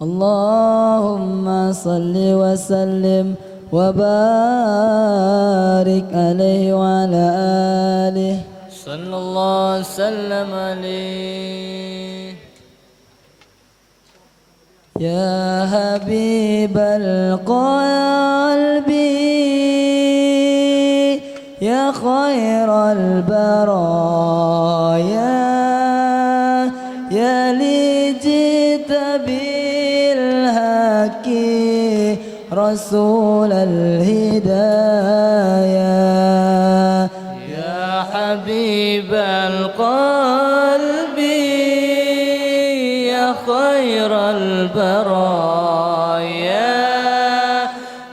اللهم صل وسلم وبارك عليه وعلى آله صلى الله وسلم عليه. يا حبيب القلب يا خير البرايا يا لي جئت بالحق رسول الهدايا يا حبيب القلب يا خير البرايا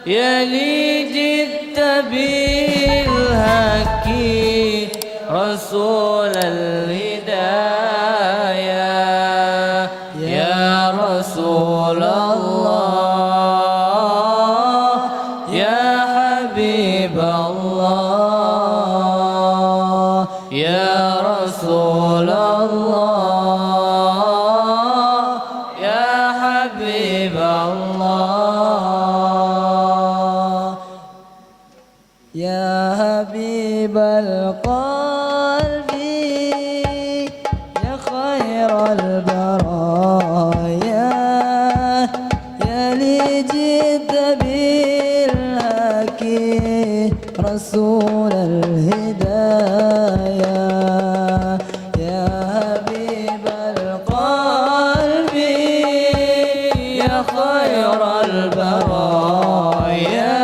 يا لي جئت بالحق رسول الهدايا يا رسول الله يا حبيب الله يا رسول الله يا حبيب الله يا حبيب القلب يا خير البرايا يا لي جئت بالحق رسول الهدايا يا حبيب القلب يا خير البرايا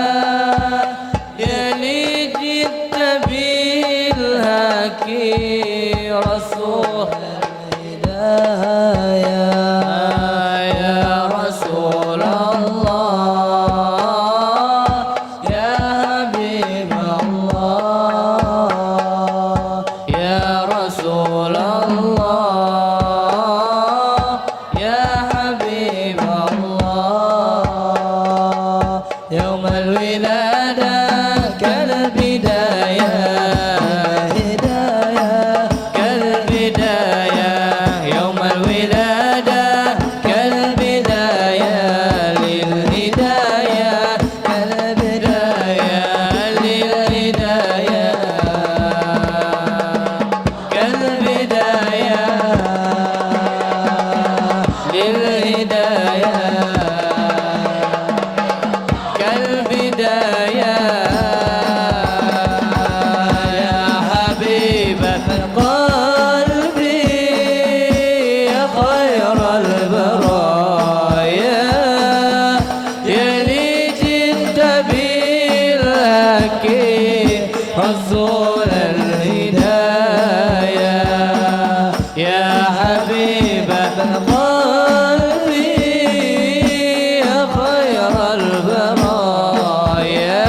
يا لي جئت بالحق رسول الهدايا يا رسول الله يا حبيب الله يا رسول الله يا حبيب الله يوم الولادة كالبداية هدايا كالبداية يوم الولادة كالبداية للهداية كالبداية للهداية كالبداية للهداية كالبداية يا حبيبة قلبي يا خير البرايا يا لي جئت بالحق رسول الهدايا يا حبيبة قلبي يا خير البرايا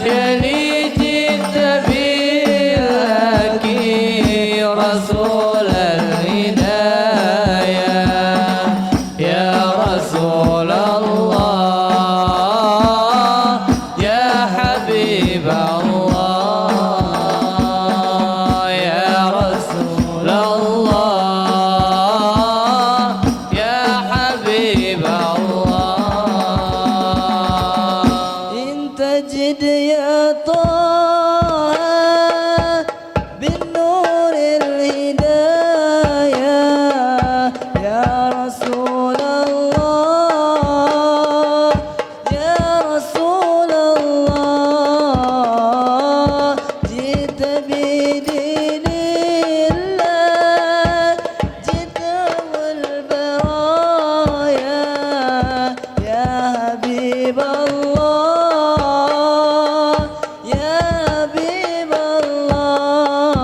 يا لي جئت بالحق رسول الهدايا يا رسول الله يا حبيب الله يا رسول الله يا حبيب الله إن تجد يا طه بالنور الهدايا يا رسول الله يا رسول الله جئت بدين الله جئت والبرايا يا حبيب الله يا حبيب الله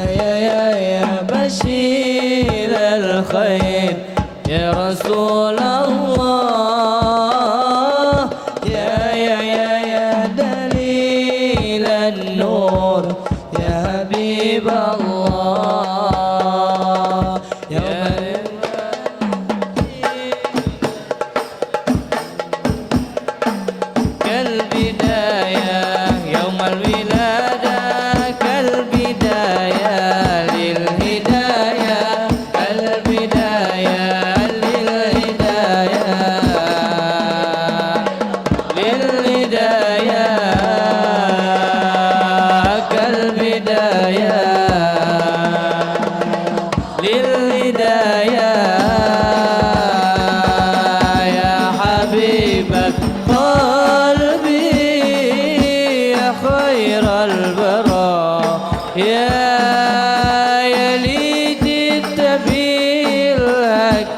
يا بشير الخير يا رسول الله يا دليل النور يا حبيب الله يا كالبداية يوم الولادة كالبداية للهداية كالبداية الهدايا يا حبيب قلبي يا خير البراء يا يلي جئت بالحق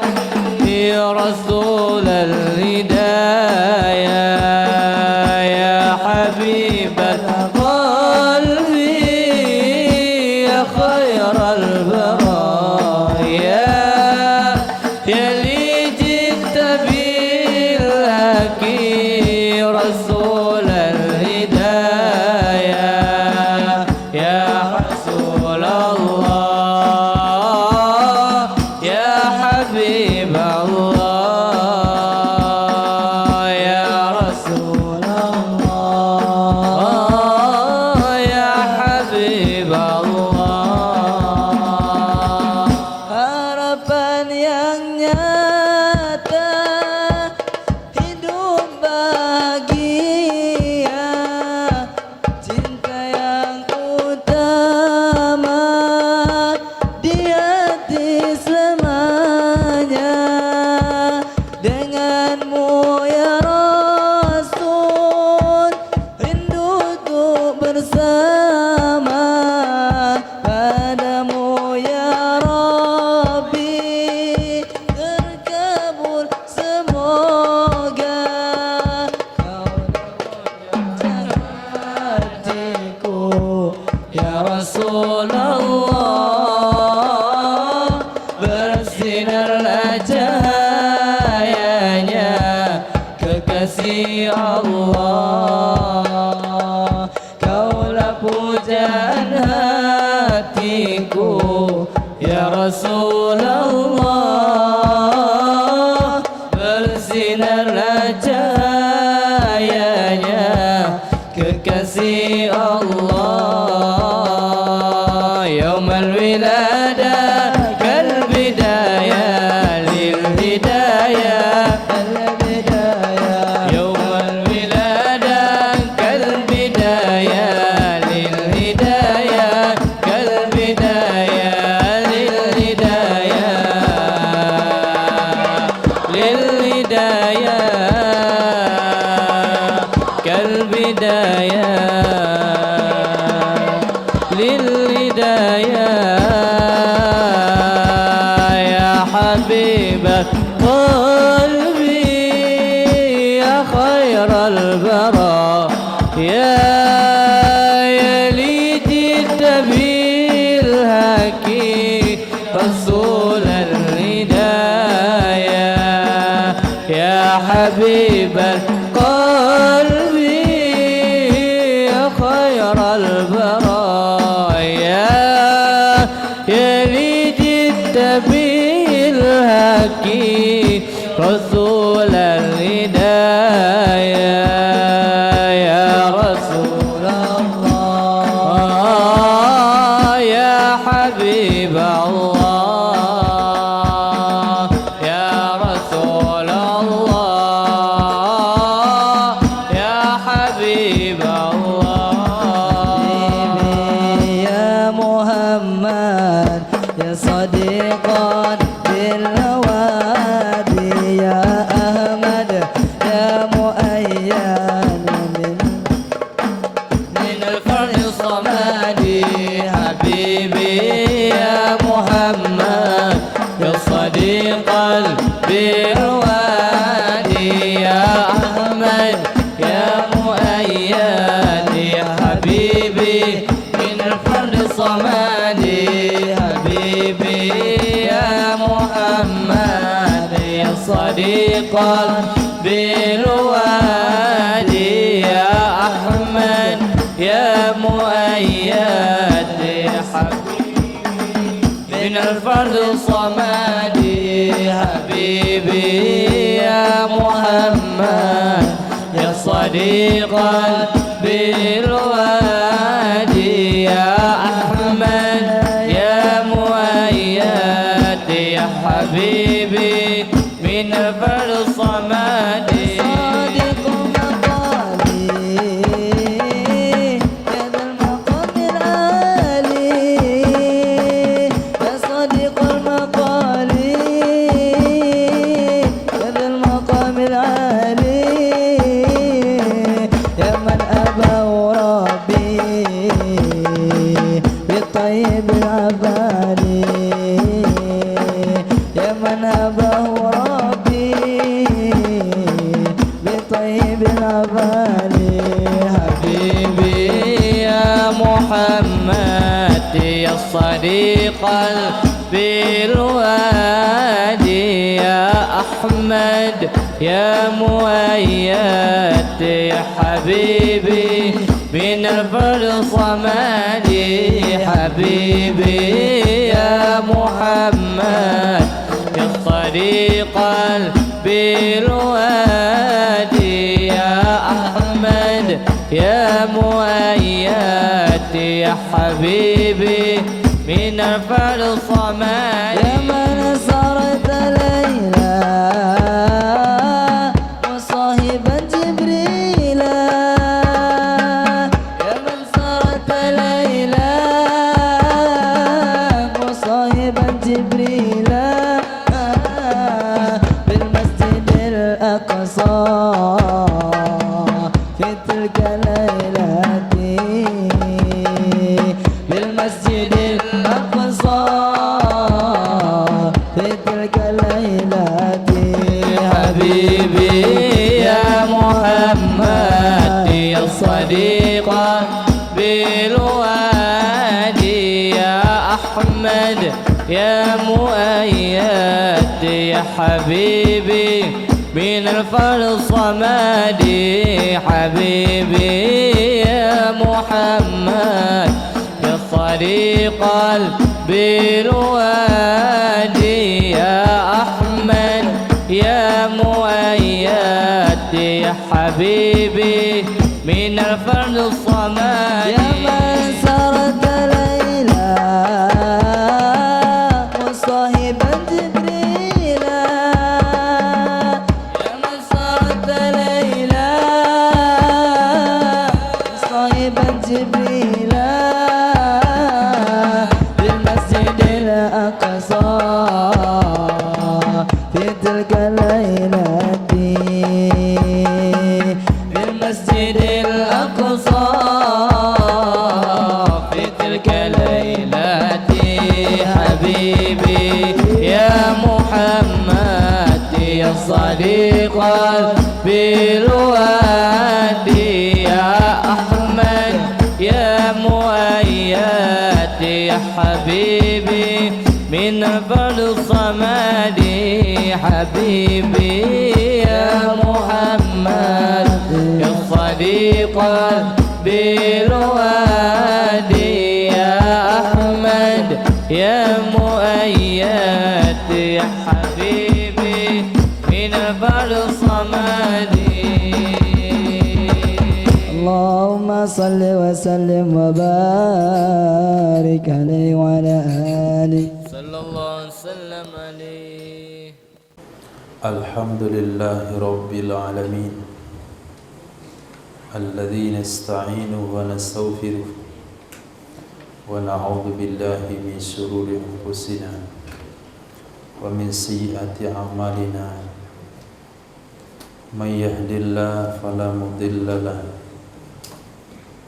يا رسول الهدايا يا حبيب قلبي يا خير البراء يا يلي جئت بالحق رسول الهدايا يا رسول الله يا حبيب الله يا رسول الله يا حبيب الله. Harapan yang nyata, hidup bahagia, cinta yang utama di hati selamanya. Denganmu ya Rasul, rindu untuk bersama. Padamu ya Rabbi, terkabul semoga. Kau dapat hatiku Ya Rasulullah, bersinarlah cahayanya kekasih Allah. Kaulah pujaan hatiku ya Rasulullah, bersinarlah cahayanya kekasih Allah. Yaumal wiladah kal bidayah lil hidayah al-bidayah. Yaumal wiladah kal bidayah lil hidayah kal bidayah lil hidayah lil hidayah kal bidayah lil hidayah ya habib قلبي يا خير البراء يا يلي جئت بالحق رسول الهدايا يا حبيب قلبي يا خير البراء يا يلي جئت بالحق رسول الهدايا يا رسول الله يا حبيب الله يا رسول الله يا حبيب الله. يا محمد يا صديقا بالوادي يا أحمد يا مؤيد من الفرد الصمدي حبيبي يا محمد يا صديق بالوادي يا أحمد يا مؤيد يا حبيبي من الفرد الصمدي حبيبي يا محمد يا صديق بالوادي يا أحمد يا مؤيد يا حبيبي من الفرد الصمدي حبيبي يا محمد يا صديقا بالوادي يا أحمد يا مؤيد يا حبيبي من الفرد الصمدي. صادق مقالي يا ذا المقام العالي يا صادق المقال بالي يا من هبه ربي بطيب العبالي حبيبي يا محمد يا صديق بالوادي يا أحمد يا مؤيد يا حبيبي من الصمد حبيبي يا محمد يا طريق بالوادي يا أحمد يا مؤيد يا حبيبي من الصمد يا من سرت ليلى وصاحبا جبريلا يا من سرت ليلى وصاحبا جبريلا بالمسجد الأقصى في تلك الليلة بالمسجد الأقصى في تلك الليلة حبيبي يا محمد يا صديق بالوادي يا أحمد يا مؤيد يا حبيبي من الصمد حبيبي يا محمد يا طريق بالوادي يا أحمد يا مؤيد يا حبيبي من الصمد يا من سرت ليلى وصاحبا جبريلا يا من سرت ليلى وصاحبا جبريلا بالمسجد الأقصى في تلك الليلة بالمسجد الأقصى في تلك الليلة حبيبي يا محمد يا صديق بالوادي يا أحمد يا مؤيد يا حبيبي من الصمد حبيبي يا محمد يا صديق بالوادي يا أحمد يا مؤيد يا حبيبي من الصمد اللهم صل وسلم وبارك عليه وعلى آله صلى الله وسلم عليه. الحمد لله رب العالمين الذي نستعينه ونستغفره ونعوذ بالله من شرور أنفسنا ومن سيئات أعمالنا من يهد الله فلا مضل له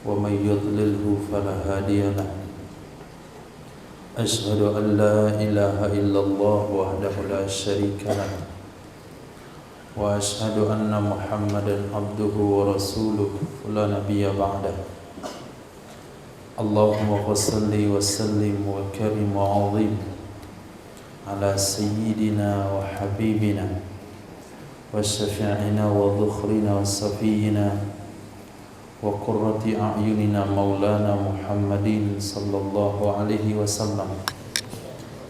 ومن يضلله فلا هادي له أشهد أن لا إله إلا الله وحده لا شريك له وأشهد أن محمدا عبده ورسوله لا نبي بعده اللهم صل وسلم وكرم وعظيم على سيدنا وحبيبنا وشفيعنا وذخرنا وصفينا وقرة أعيننا مولانا محمد صلى الله عليه وسلم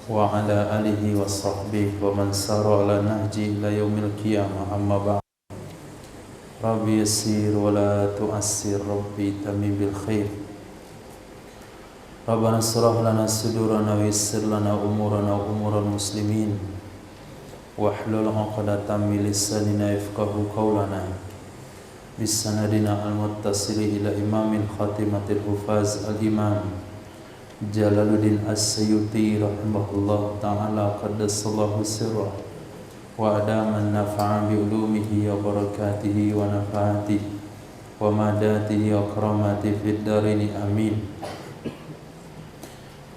وعلى آله وصحبه ومن سار على نهجه إلى يوم القيامة أما بعد ربي يسير ولا تؤسر ربي تمم بالخير ربنا اشرح لنا صدورنا ويسر لنا أمورنا وأمور المسلمين واحلل عقدة من لساننا يفقهوا قولنا بسندنا المتصل إلى إمام الخاتمة الحفاظ الإمام جلال الدين السيوطي رحمه الله تعالى قدس الله سره وأدام النفع بعلومه وبركاته ونفعاته ومداته وكراماته في الدارين آمين.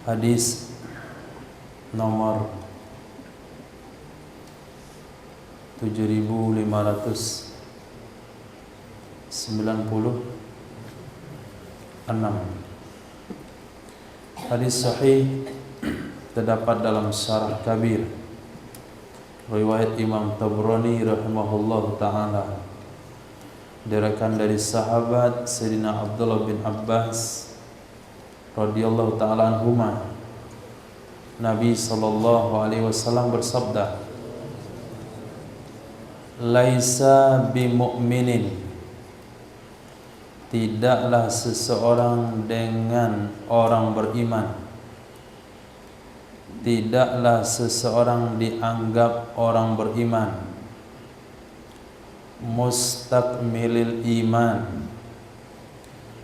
Hadis nomor 7596. Hadis sahih terdapat dalam Syarah Kabir riwayat Imam Tabrani rahimahullah ta'ala, diriwayatkan dari sahabat Sayyidina Abdullah bin Abbas radhiyallahu ta'ala anhuma. Nabi sallallahu alaihi wasallam bersabda, laisa bimu'minin, tidaklah seseorang dengan orang beriman, tidaklah seseorang dianggap orang beriman, mustakmilil iman,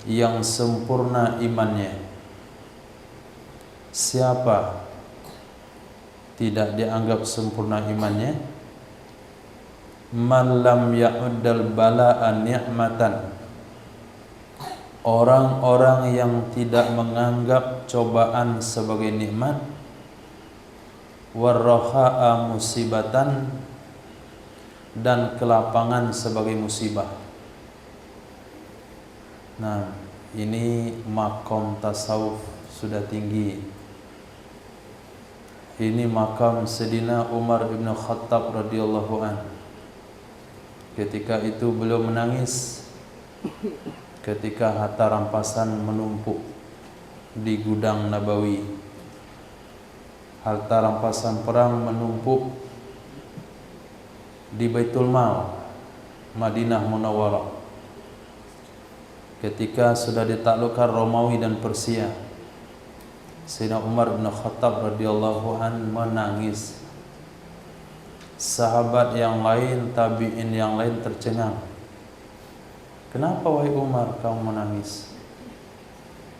yang sempurna imannya. Siapa tidak dianggap sempurna imannya? Man lam ya'uddal bala'a ni'matan, orang-orang yang tidak menganggap cobaan sebagai nikmat, warraha'a musibatan, dan kelapangan sebagai musibah. Nah, ini makom tasawuf sudah tinggi. Ini makam Sayyidina Umar bin Khattab radhiyallahu an. Ketika itu beliau menangis ketika harta rampasan menumpuk di gudang Nabawi. Harta rampasan perang menumpuk di Baitul Mal, Madinah Munawwarah. Ketika sudah ditaklukkan Romawi dan Persia, Sayyidina Umar bin Khattab radhiyallahu an menangis. Sahabat yang lain, tabi'in yang lain tercengang. Kenapa wahai Umar kamu menangis?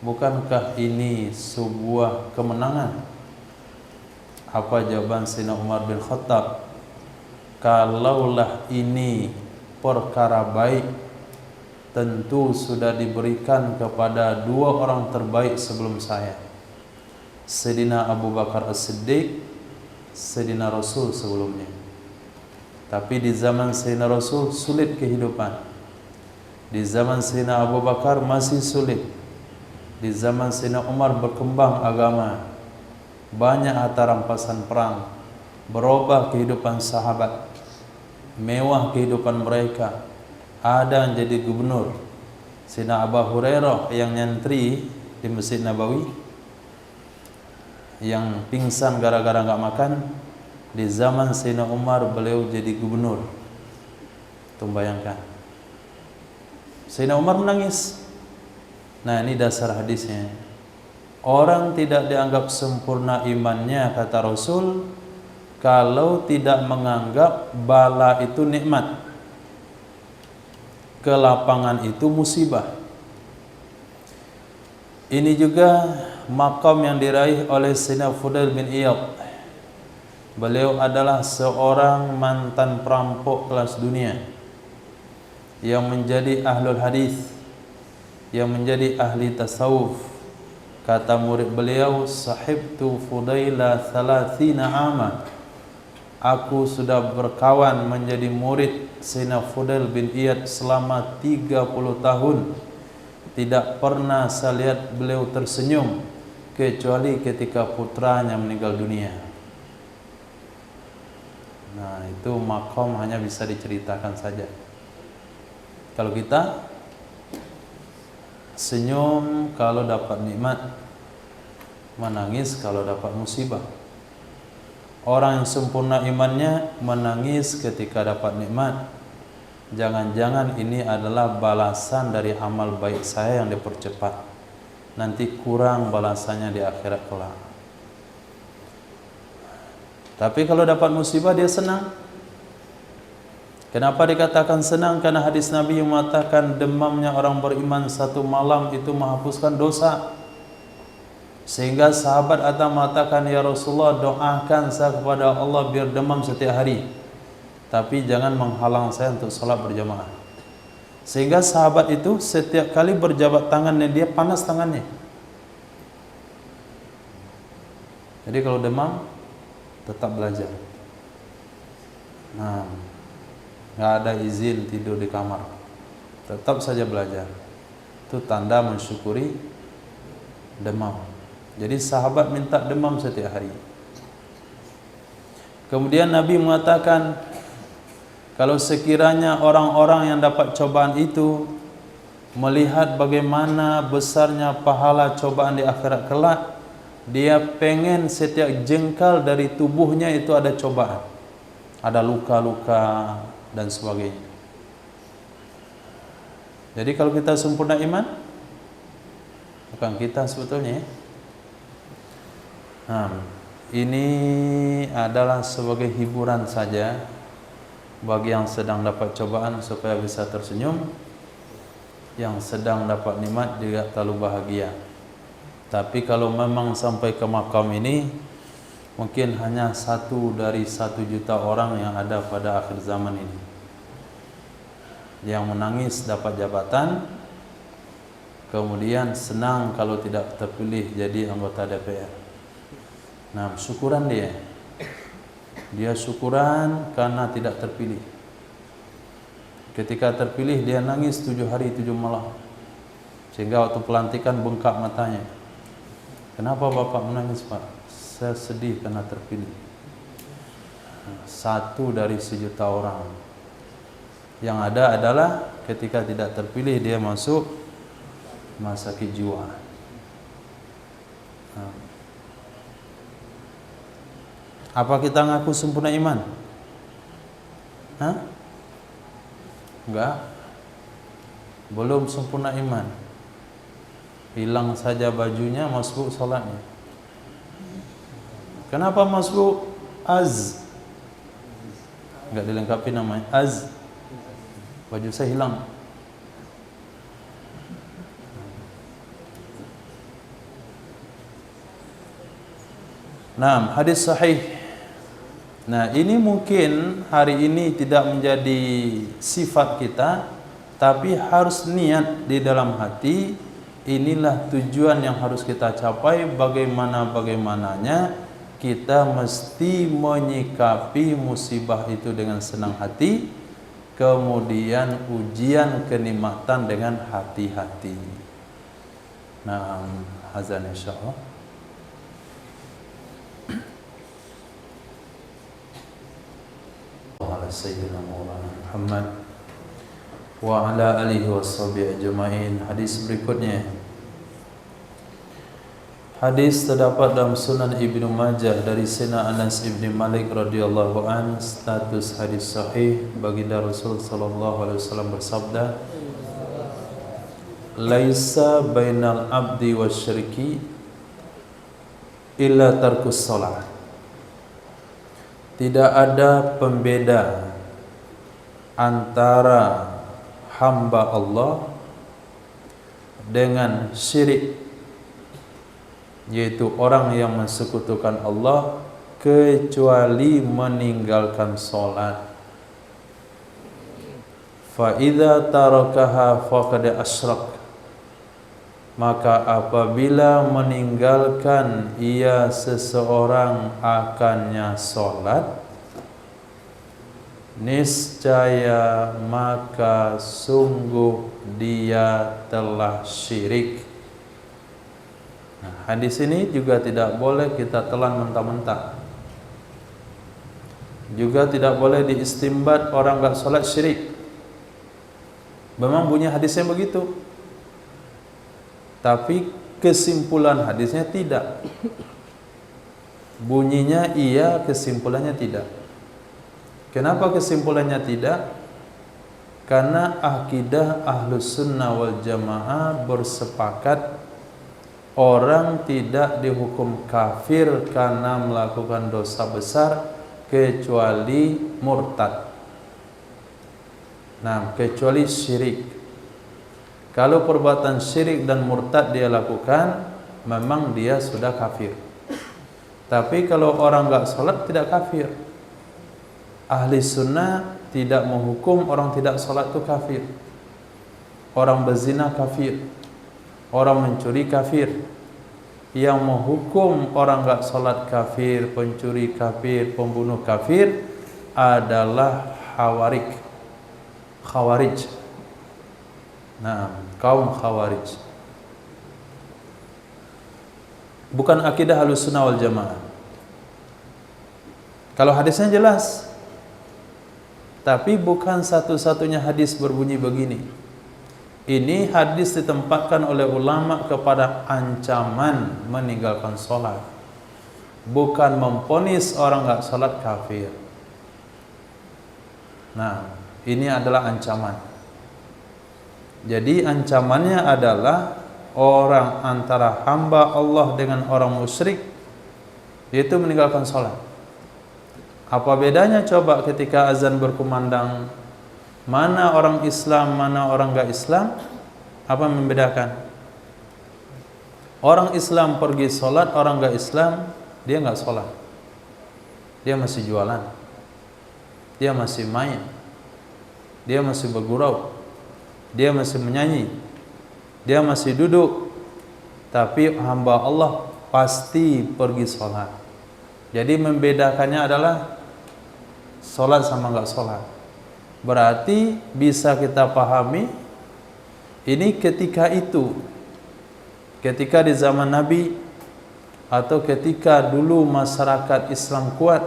Bukankah ini sebuah kemenangan? Apa jawaban Sayyidina Umar bin Khattab? Kalaulah ini perkara baik, tentu sudah diberikan kepada dua orang terbaik sebelum saya, Sayyidina Abu Bakar As-Siddiq, Sayyidina Rasul sebelumnya. Tapi di zaman Sayyidina Rasul sulit kehidupan. Di zaman Sayyidina Abu Bakar masih sulit. Di zaman Sayyidina Umar berkembang agama, banyak harta rampasan perang, berubah kehidupan sahabat, mewah kehidupan mereka. Ada yang jadi gubernur, Sayyidina Abu Hurairah yang nyantri di Masjid Nabawi, yang pingsan gara-gara nggak makan. Di zaman Sayyidina Umar beliau jadi gubernur. Tuh bayangkan, Sayyidina Umar menangis. Nah, ini dasar hadisnya. Orang tidak dianggap sempurna imannya, kata Rasul, kalau tidak menganggap bala itu nikmat, kelapangan itu musibah. Ini juga makam yang diraih oleh Sayyidina Fudail bin Iyad. Beliau adalah seorang mantan perampok kelas dunia yang menjadi ahlul hadis, yang menjadi ahli tasawuf. Kata murid beliau, sahibtu Fudaila 30 ama. Aku sudah berkawan menjadi murid Sayyidina Fudail bin Iyad selama 30 tahun. Tidak pernah saya lihat beliau tersenyum kecuali ketika putranya meninggal dunia. Nah, itu makom hanya bisa diceritakan saja. Kalau kita senyum kalau dapat nikmat, menangis kalau dapat musibah. Orang yang sempurna imannya menangis ketika dapat nikmat. Jangan-jangan ini adalah balasan dari amal baik saya yang dipercepat. Nanti kurang balasannya di akhirat kelak. Tapi kalau dapat musibah dia senang. Kenapa dikatakan senang? Karena hadis Nabi yang mengatakan demamnya orang beriman satu malam itu menghapuskan dosa. Sehingga sahabat Atta mengatakan, ya Rasulullah, doakan saya kepada Allah biar demam setiap hari, tapi jangan menghalang saya untuk sholat berjamaah. Sehingga sahabat itu setiap kali berjabat tangan dan dia panas tangannya. Jadi kalau demam tetap belajar. Nah, nggak ada izin tidur di kamar, tetap saja belajar. Itu tanda mensyukuri demam. Jadi sahabat minta demam setiap hari. Kemudian Nabi mengatakan, kalau sekiranya orang-orang yang dapat cobaan itu melihat bagaimana besarnya pahala cobaan di akhirat kelak, dia pengen setiap jengkal dari tubuhnya itu ada cobaan, ada luka-luka dan sebagainya. Jadi kalau kita sempurna iman, bukan kita sebetulnya ya. Nah, ini adalah sebagai hiburan saja bagi yang sedang dapat cobaan supaya bisa tersenyum, yang sedang dapat nikmat juga terlalu bahagia. Tapi kalau memang sampai ke makam ini, mungkin hanya 1 dari 1 juta orang yang ada pada akhir zaman ini yang menangis dapat jabatan, kemudian senang kalau tidak terpilih jadi anggota DPR. Nah, syukuran dia syukuran karena tidak terpilih. Ketika terpilih dia nangis 7 hari 7 malam, sehingga waktu pelantikan bengkak matanya. Kenapa Bapak menangis, Pak? Saya sedih karena terpilih. 1 dari 1 juta orang. Yang ada adalah ketika tidak terpilih dia masuk rumah sakit jiwa. Apa kita ngaku sempurna iman? Enggak. Belum sempurna iman. Hilang saja bajunya, masbuk salatnya. Kenapa masbuk? Enggak dilengkapi namanya baju saya hilang. Nah, hadis sahih. Nah, ini mungkin hari ini tidak menjadi sifat kita, tapi harus niat di dalam hati. Inilah tujuan yang harus kita capai. Bagaimananya kita mesti menyikapi musibah itu dengan senang hati, kemudian ujian kenikmatan dengan hati-hati. Nah, azan insyaallah. Ala sayyidina Maulana Muhammad wa ala alihi washabihi ajma'in. Hadis berikutnya, hadis terdapat dalam Sunan Ibnu Majah dari Sayyidina Anas ibni Malik radhiyallahu an. Status hadis sahih. Baginda Rasul sallallahu alaihi wasallam bersabda, laisa bainal abdi wasyirki illa tarkus shalah. Tidak ada pembeda antara hamba Allah dengan syirik, yaitu orang yang mensekutukan Allah, kecuali meninggalkan solat. Fa idza tarakaha faqad asyrak. Maka apabila meninggalkan ia seseorang akannya solat, niscaya maka sungguh dia telah syirik. Nah, hadis ini juga tidak boleh kita telan mentah-mentah. Juga tidak boleh diistimbat orang enggak solat syirik. Memang bunyi hadisnya begitu, tapi kesimpulan hadisnya tidak. Bunyinya iya, kesimpulannya tidak. Kenapa kesimpulannya tidak? Karena akidah Ahlus Sunnah wal Jamaah bersepakat orang tidak dihukum kafir karena melakukan dosa besar kecuali murtad. Nah, kecuali syirik. Kalau perbuatan syirik dan murtad dia lakukan, memang dia sudah kafir. Tapi kalau orang enggak sholat tidak kafir. Ahli sunnah tidak menghukum orang tidak sholat itu kafir. Orang berzina kafir. Orang mencuri kafir. yang menghukum orang enggak salat kafir, pencuri kafir, pembunuh kafir adalah Khawarij. Nah, kaum Khawarij. Bukan akidah Ahlussunnah wal Jamaah. Kalau hadisnya jelas, tapi bukan satu-satunya hadis berbunyi begini. Ini hadis ditempatkan oleh ulama kepada ancaman meninggalkan sholat, bukan memponis orang enggak sholat kafir. Nah, ini adalah ancaman. Jadi ancamannya adalah orang antara hamba Allah dengan orang musyrik, yaitu meninggalkan sholat. Apa bedanya coba ketika azan berkumandang, mana orang Islam, mana orang enggak Islam? Apa membedakan? Orang Islam pergi sholat, orang enggak Islam dia enggak sholat, dia masih jualan, dia masih main, dia masih bergurau, dia masih menyanyi, dia masih duduk. Tapi hamba Allah pasti pergi sholat. Jadi membedakannya adalah sholat sama enggak sholat. Berarti bisa kita pahami ini ketika di zaman Nabi atau ketika dulu masyarakat Islam kuat.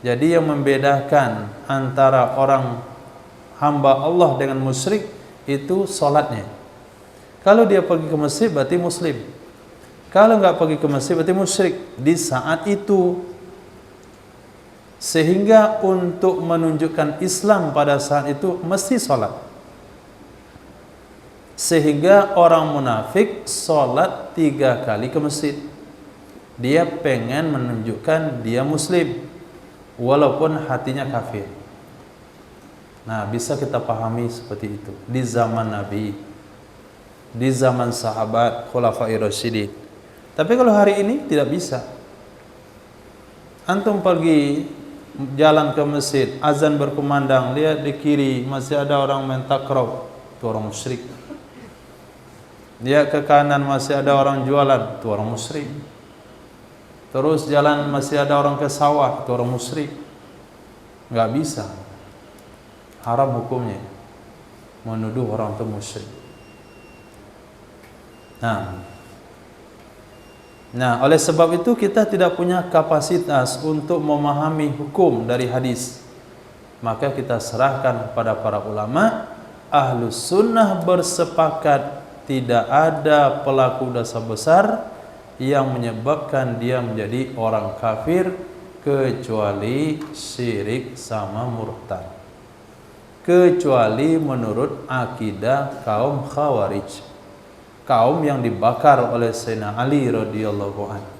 Jadi yang membedakan antara orang hamba Allah dengan musyrik itu sholatnya. Kalau dia pergi ke masjid berarti muslim, kalau enggak pergi ke masjid berarti musyrik di saat itu. Sehingga untuk menunjukkan Islam pada saat itu mesti sholat. Sehingga orang munafik sholat 3 kali ke masjid, dia pengen menunjukkan dia muslim walaupun hatinya kafir. Nah, bisa kita pahami seperti itu di zaman Nabi, di zaman sahabat Khulafa'i Rasyidin. Tapi kalau hari ini tidak bisa. Antum pergi jalan ke masjid, azan berkumandang, lihat di kiri masih ada orang main takraw, itu orang musyrik. Lihat ke kanan masih ada orang jualan, itu orang musyrik. Terus jalan masih ada orang ke sawah, itu orang musyrik. Enggak bisa. Haram hukumnya menuduh orang itu musyrik. Nah, oleh sebab itu kita tidak punya kapasitas untuk memahami hukum dari hadis. Maka kita serahkan pada para ulama. Ahlus sunnah bersepakat tidak ada pelaku dosa besar yang menyebabkan dia menjadi orang kafir kecuali syirik sama murtad, kecuali menurut akidah kaum Khawarij, kaum yang dibakar oleh Sayyidina Ali radhiyallahu anhu.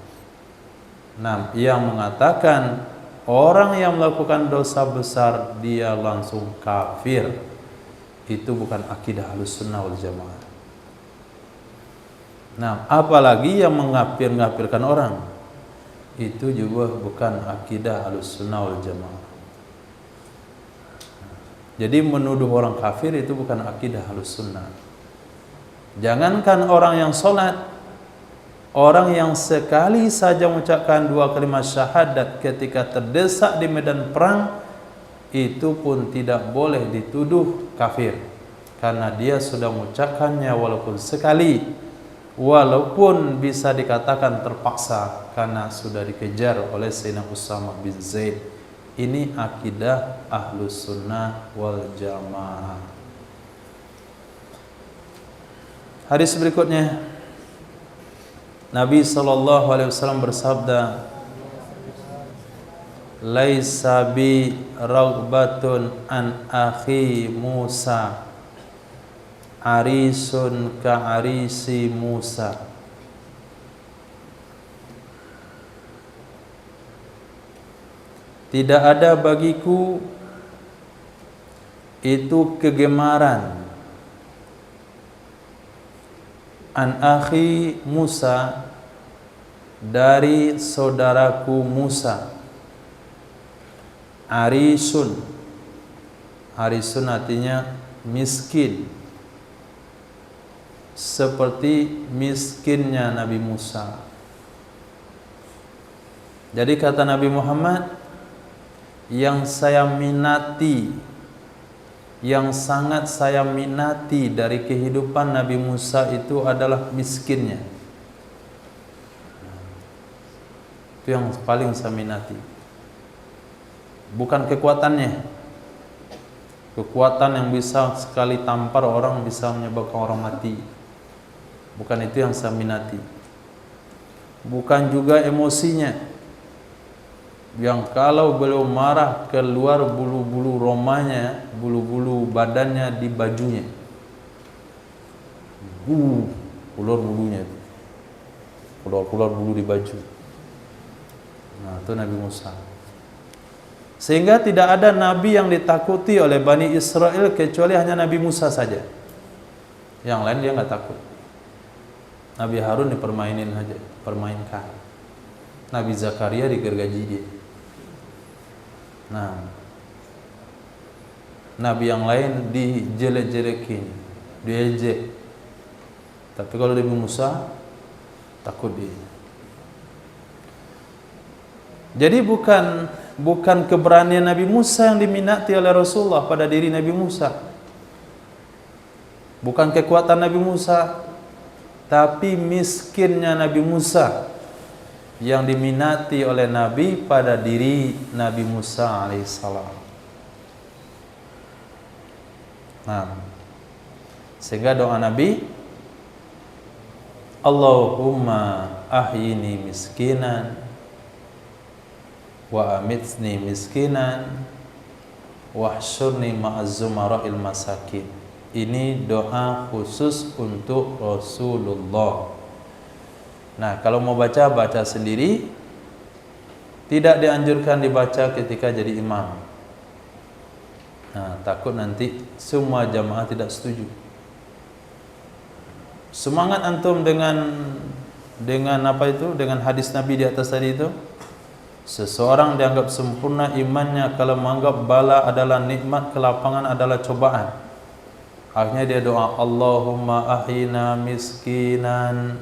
Nah, yang mengatakan orang yang melakukan dosa besar dia langsung kafir, itu bukan akidah Ahlussunnah wal Jamaah. Nah, apalagi yang mengafir-ngafirkan orang, itu juga bukan akidah Ahlussunnah wal Jamaah. Jadi menuduh orang kafir itu bukan akidah Ahlussunnah. Jangankan orang yang sholat, orang yang sekali saja mengucapkan 2 kalimat syahadat ketika terdesak di medan perang, itu pun tidak boleh dituduh kafir, karena dia sudah mengucapkannya walaupun sekali, walaupun bisa dikatakan terpaksa karena sudah dikejar oleh Sayyidina Usama bin Zaid. Ini akidah Ahlus Sunnah wal Jamaah. Hadis berikutnya, Nabi SAW bersabda, laisa bi raghbatun an akhi Musa arisun ka arisi Musa. Tidak ada bagiku itu kegemaran an akhi Musa, dari saudaraku Musa. Arisun, arisun artinya miskin, seperti miskinnya Nabi Musa. Jadi kata Nabi Muhammad, yang saya minati, yang sangat saya minati dari kehidupan Nabi Musa itu adalah miskinnya. Itu yang paling saya minati. Bukan kekuatannya. Kekuatan yang bisa sekali tampar orang bisa menyebabkan orang mati. Bukan itu yang saya minati. Bukan juga emosinya. Yang kalau beliau marah keluar bulu-bulu romanya, bulu-bulu badannya di bajunya. Keluar bulunya itu. Keluar bulu di baju. Nah, itu Nabi Musa. Sehingga tidak ada nabi yang ditakuti oleh Bani Israel kecuali hanya Nabi Musa saja. Yang lain dia nggak takut. Nabi Harun dipermainin aja, permainkan. Nabi Zakaria digergaji dia. Nah, nabi yang lain dijelek-jelekin, diejek. Tapi kalau Nabi Musa takut dia. Jadi bukan keberanian Nabi Musa yang diminati oleh Rasulullah pada diri Nabi Musa. Bukan kekuatan Nabi Musa, tapi miskinnya Nabi Musa yang diminati oleh Nabi pada diri Nabi Musa alaihissalam. Nah, sehingga doa Nabi, Allahumma ahyini miskinan wa amitni miskinan wahsyurni ma'az zumara'il masakin. Ini doa khusus untuk Rasulullah. Nah, kalau mau baca sendiri. Tidak dianjurkan dibaca ketika jadi imam. Nah, takut nanti semua jamaah tidak setuju. Semangat antum dengan apa itu? Dengan hadis Nabi di atas tadi itu. Seseorang dianggap sempurna imannya kalau menganggap bala adalah nikmat, kelapangan adalah cobaan. Akhirnya dia doa, Allahumma ahyina miskinan.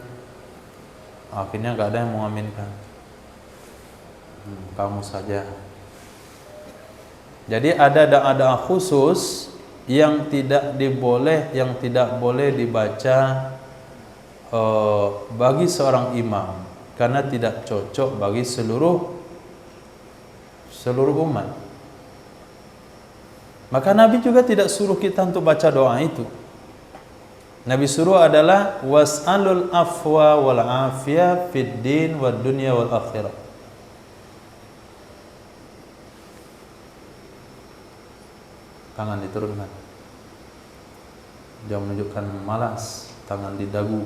Akhirnya gak ada yang mengaminkan. Kamu saja. Jadi ada doa-doa khusus yang tidak boleh dibaca bagi seorang imam, karena tidak cocok bagi seluruh umat. Maka Nabi juga tidak suruh kita untuk baca doa itu. Nabi suruh adalah was'alul afwa wal afiyah fid din wad dunya wal akhirah. Tangan diturunkan. Jangan menunjukkan malas, tangan di dagu.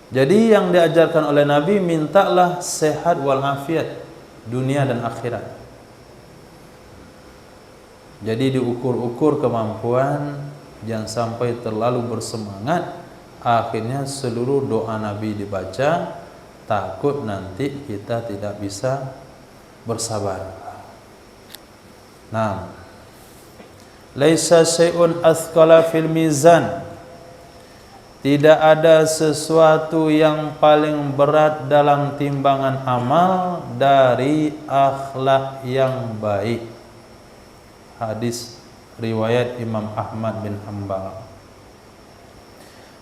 Jadi yang diajarkan oleh Nabi, mintalah sehat wal afiat dunia dan akhirat. Jadi diukur-ukur kemampuan, jangan sampai terlalu bersemangat. Akhirnya seluruh doa Nabi dibaca, takut nanti kita tidak bisa bersabar. Nah, laisa syai'un athqala fil mizan. Tidak ada sesuatu yang paling berat dalam timbangan amal dari akhlak yang baik. Hadis riwayat Imam Ahmad bin Hanbal.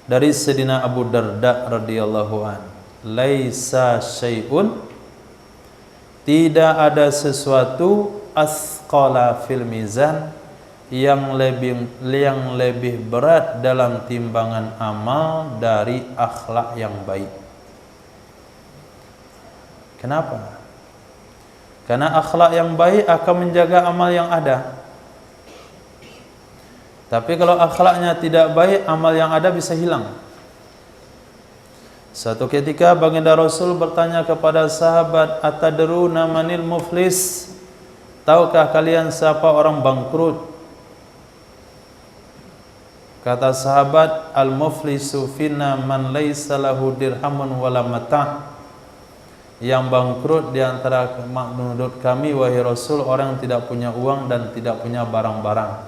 Dari Sayyidina Abu Darda radhiyallahu an, laisa syai'un, tidak ada sesuatu asqala fil mizan, yang lebih berat dalam timbangan amal dari akhlak yang baik. Kenapa? Karena akhlak yang baik akan menjaga amal yang ada. Tapi kalau akhlaknya tidak baik, amal yang ada bisa hilang. Suatu ketika baginda Rasul bertanya kepada sahabat, atadruna manil muflis? Tahukah kalian siapa orang bangkrut? Kata sahabat, al-muflisu finna man laisa lahu dirhamun wala mata'. Yang bangkrut di antara menurut kami wahai Rasul, orang yang tidak punya uang dan tidak punya barang-barang.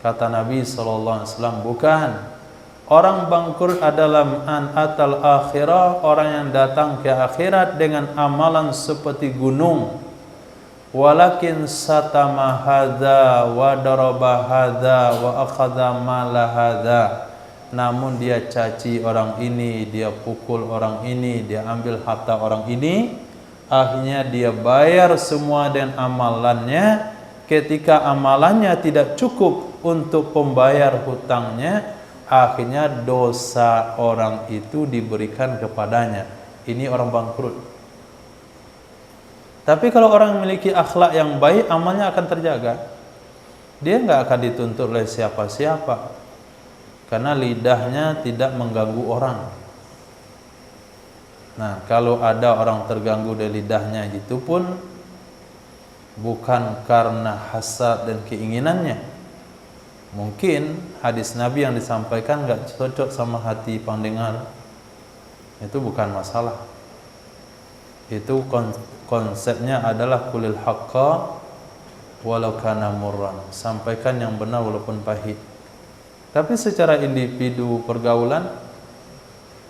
Kata Nabi SAW, bukan. Orang bangkrut adalah man atal akhirah, orang yang datang ke akhirat dengan amalan seperti gunung. Walakin satama hadza wa daraba hadza wa akhadha mala hadza. Namun dia caci orang ini, dia pukul orang ini, dia ambil harta orang ini. Akhirnya dia bayar semua dengan amalannya. Ketika amalannya tidak cukup untuk pembayar hutangnya, akhirnya dosa orang itu diberikan kepadanya. Ini orang bangkrut. Tapi kalau orang memiliki akhlak yang baik, amalnya akan terjaga. Dia nggak akan dituntut oleh siapa-siapa, karena lidahnya tidak mengganggu orang. Nah, kalau ada orang terganggu dari lidahnya, itu pun bukan karena hasad dan keinginannya. Mungkin hadis Nabi yang disampaikan nggak cocok sama hati pendengar, itu bukan masalah. Itu konsepnya adalah kulil haqqa walau kana murran, sampaikan yang benar walaupun pahit. Tapi secara individu pergaulan,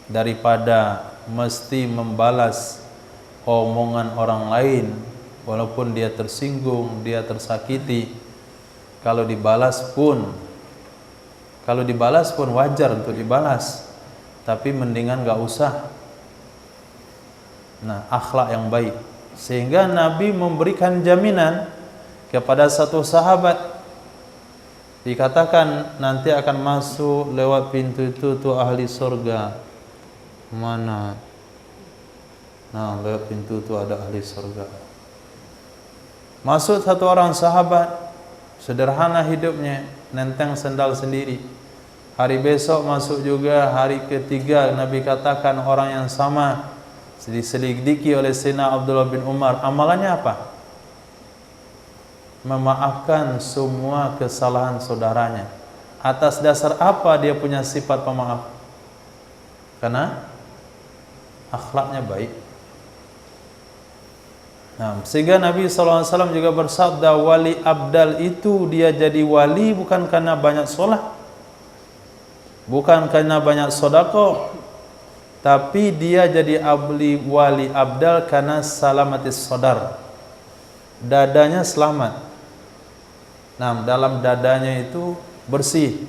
daripada mesti membalas omongan orang lain walaupun dia tersinggung, dia tersakiti, kalau dibalas pun wajar untuk dibalas, tapi mendingan gak usah. Nah, akhlak yang baik. Sehingga Nabi memberikan jaminan kepada satu sahabat, dikatakan nanti akan masuk lewat pintu itu tuh ahli surga. Mana? Nah, lewat pintu itu ada ahli surga. Masuk satu orang sahabat, sederhana hidupnya, nenteng sendal sendiri. Hari besok masuk juga, hari ketiga Nabi katakan orang yang sama diselidiki oleh Sayyidina Abdullah bin Umar. Amalannya apa? Memaafkan semua kesalahan saudaranya. Atas dasar apa dia punya sifat pemaaf? Karena akhlaknya baik. Nah, sehingga Nabi SAW juga bersabda, wali abdal itu dia jadi wali bukan karena banyak sholat, bukan karena banyak sedekah, tapi dia jadi wali abdal karena salamatis sadar, dadanya selamat. Nah, dalam dadanya itu bersih.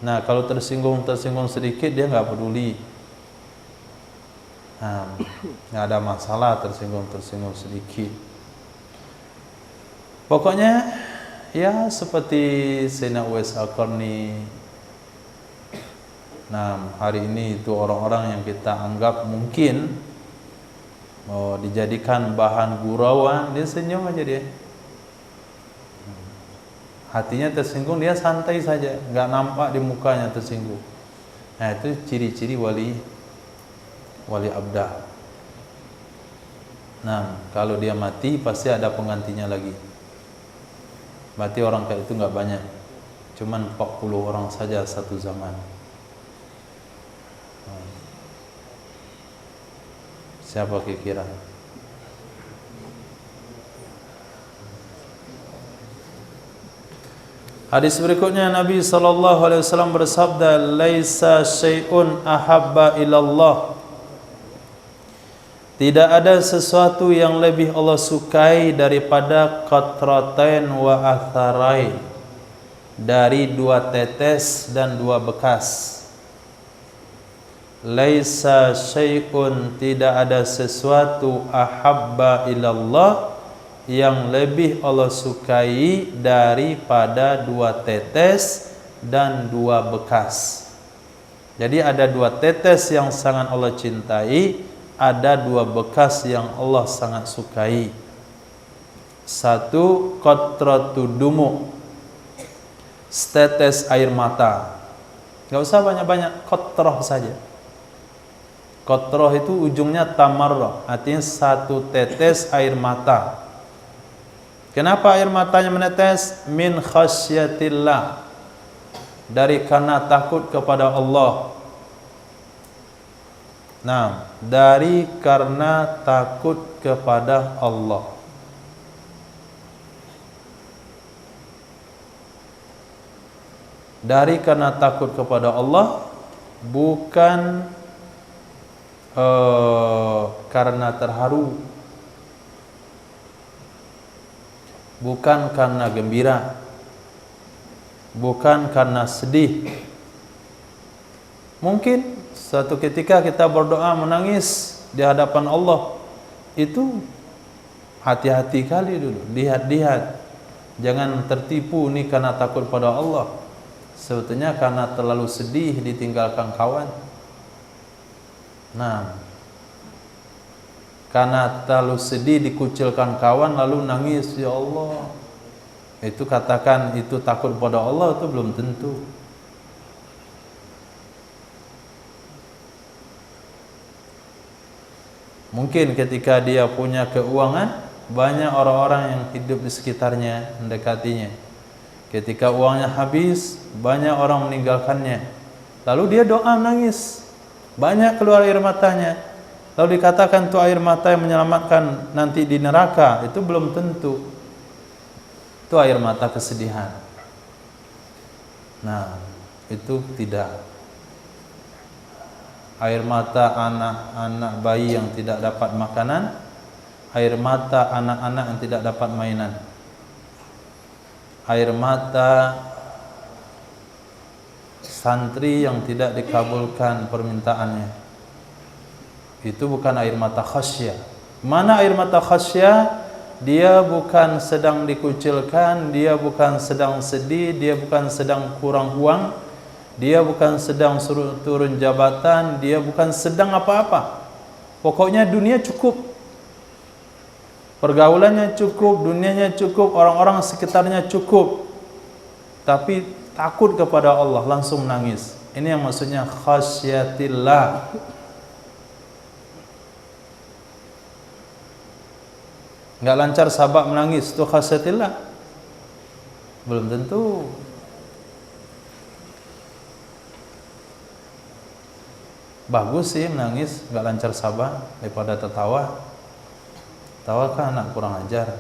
Nah, kalau tersinggung sedikit dia nggak peduli. Nah, nggak ada masalah tersinggung sedikit. Pokoknya ya seperti Sayyidina Uwais Al-Qarni. Nah, hari ini itu orang-orang yang kita anggap mungkin dijadikan bahan gurauan, dia senyum aja dia. Hatinya tersinggung, dia santai saja, nggak nampak di mukanya tersinggung. Nah, itu ciri-ciri wali abdah. Nah, kalau dia mati pasti ada penggantinya lagi. Berarti orang kayak itu nggak banyak, cuman 40 orang saja satu zaman. Siapa kira-kira? Hadis berikutnya Nabi SAW bersabda, laisa syai'un ahabba ilallah. Tidak ada sesuatu yang lebih Allah sukai daripada qatratain wa atharain, dari 2 tetes dan 2 bekas. Laisa syai'un, tidak ada sesuatu, ahabba ilallah, yang lebih Allah sukai daripada 2 tetes dan 2 bekas. Jadi ada 2 tetes yang sangat Allah cintai, ada 2 bekas yang Allah sangat sukai. Satu, qatratu dumu, setetes air mata. Gak usah banyak-banyak, qatrah saja. Qatrah itu ujungnya tamarrah, artinya 1 tetes air mata. Kenapa air matanya menetes? Min khasyatillah, dari karena takut kepada Allah. Nah, dari karena takut kepada Allah. dari karena takut kepada Allah, bukan karena terharu, bukan karena gembira, bukan karena sedih. Mungkin suatu ketika kita berdoa menangis di hadapan Allah, itu hati-hati kali dulu, lihat-lihat, jangan tertipu nih karena takut pada Allah. Sebetulnya karena terlalu sedih ditinggalkan kawan. Nah, karena terlalu sedih dikucilkan kawan lalu nangis, ya Allah, itu katakan itu takut pada Allah, itu belum tentu. Mungkin ketika dia punya keuangan, banyak orang-orang yang hidup di sekitarnya mendekatinya. Ketika uangnya habis, banyak orang meninggalkannya. Lalu dia doa nangis, banyak keluar air matanya. Lalu dikatakan itu air mata yang menyelamatkan nanti di neraka, itu belum tentu. Itu air mata kesedihan. Nah, itu tidak. Air mata anak-anak bayi yang tidak dapat makanan, air mata anak-anak yang tidak dapat mainan, air mata santri yang tidak dikabulkan permintaannya, itu bukan air mata khasyah. Mana air mata khasyah? Dia bukan sedang dikucilkan, dia bukan sedang sedih, dia bukan sedang kurang uang, dia bukan sedang suruh turun jabatan, dia bukan sedang apa-apa. Pokoknya dunia cukup, pergaulannya cukup, dunianya cukup, orang-orang sekitarnya cukup, tapi takut kepada Allah, langsung nangis. Ini yang maksudnya khasyatillah. Nggak lancar sahabat menangis, itu khasyatillah? Belum tentu. Bagus sih menangis, nggak lancar sahabat daripada tertawa. Tawa kan anak kurang ajar.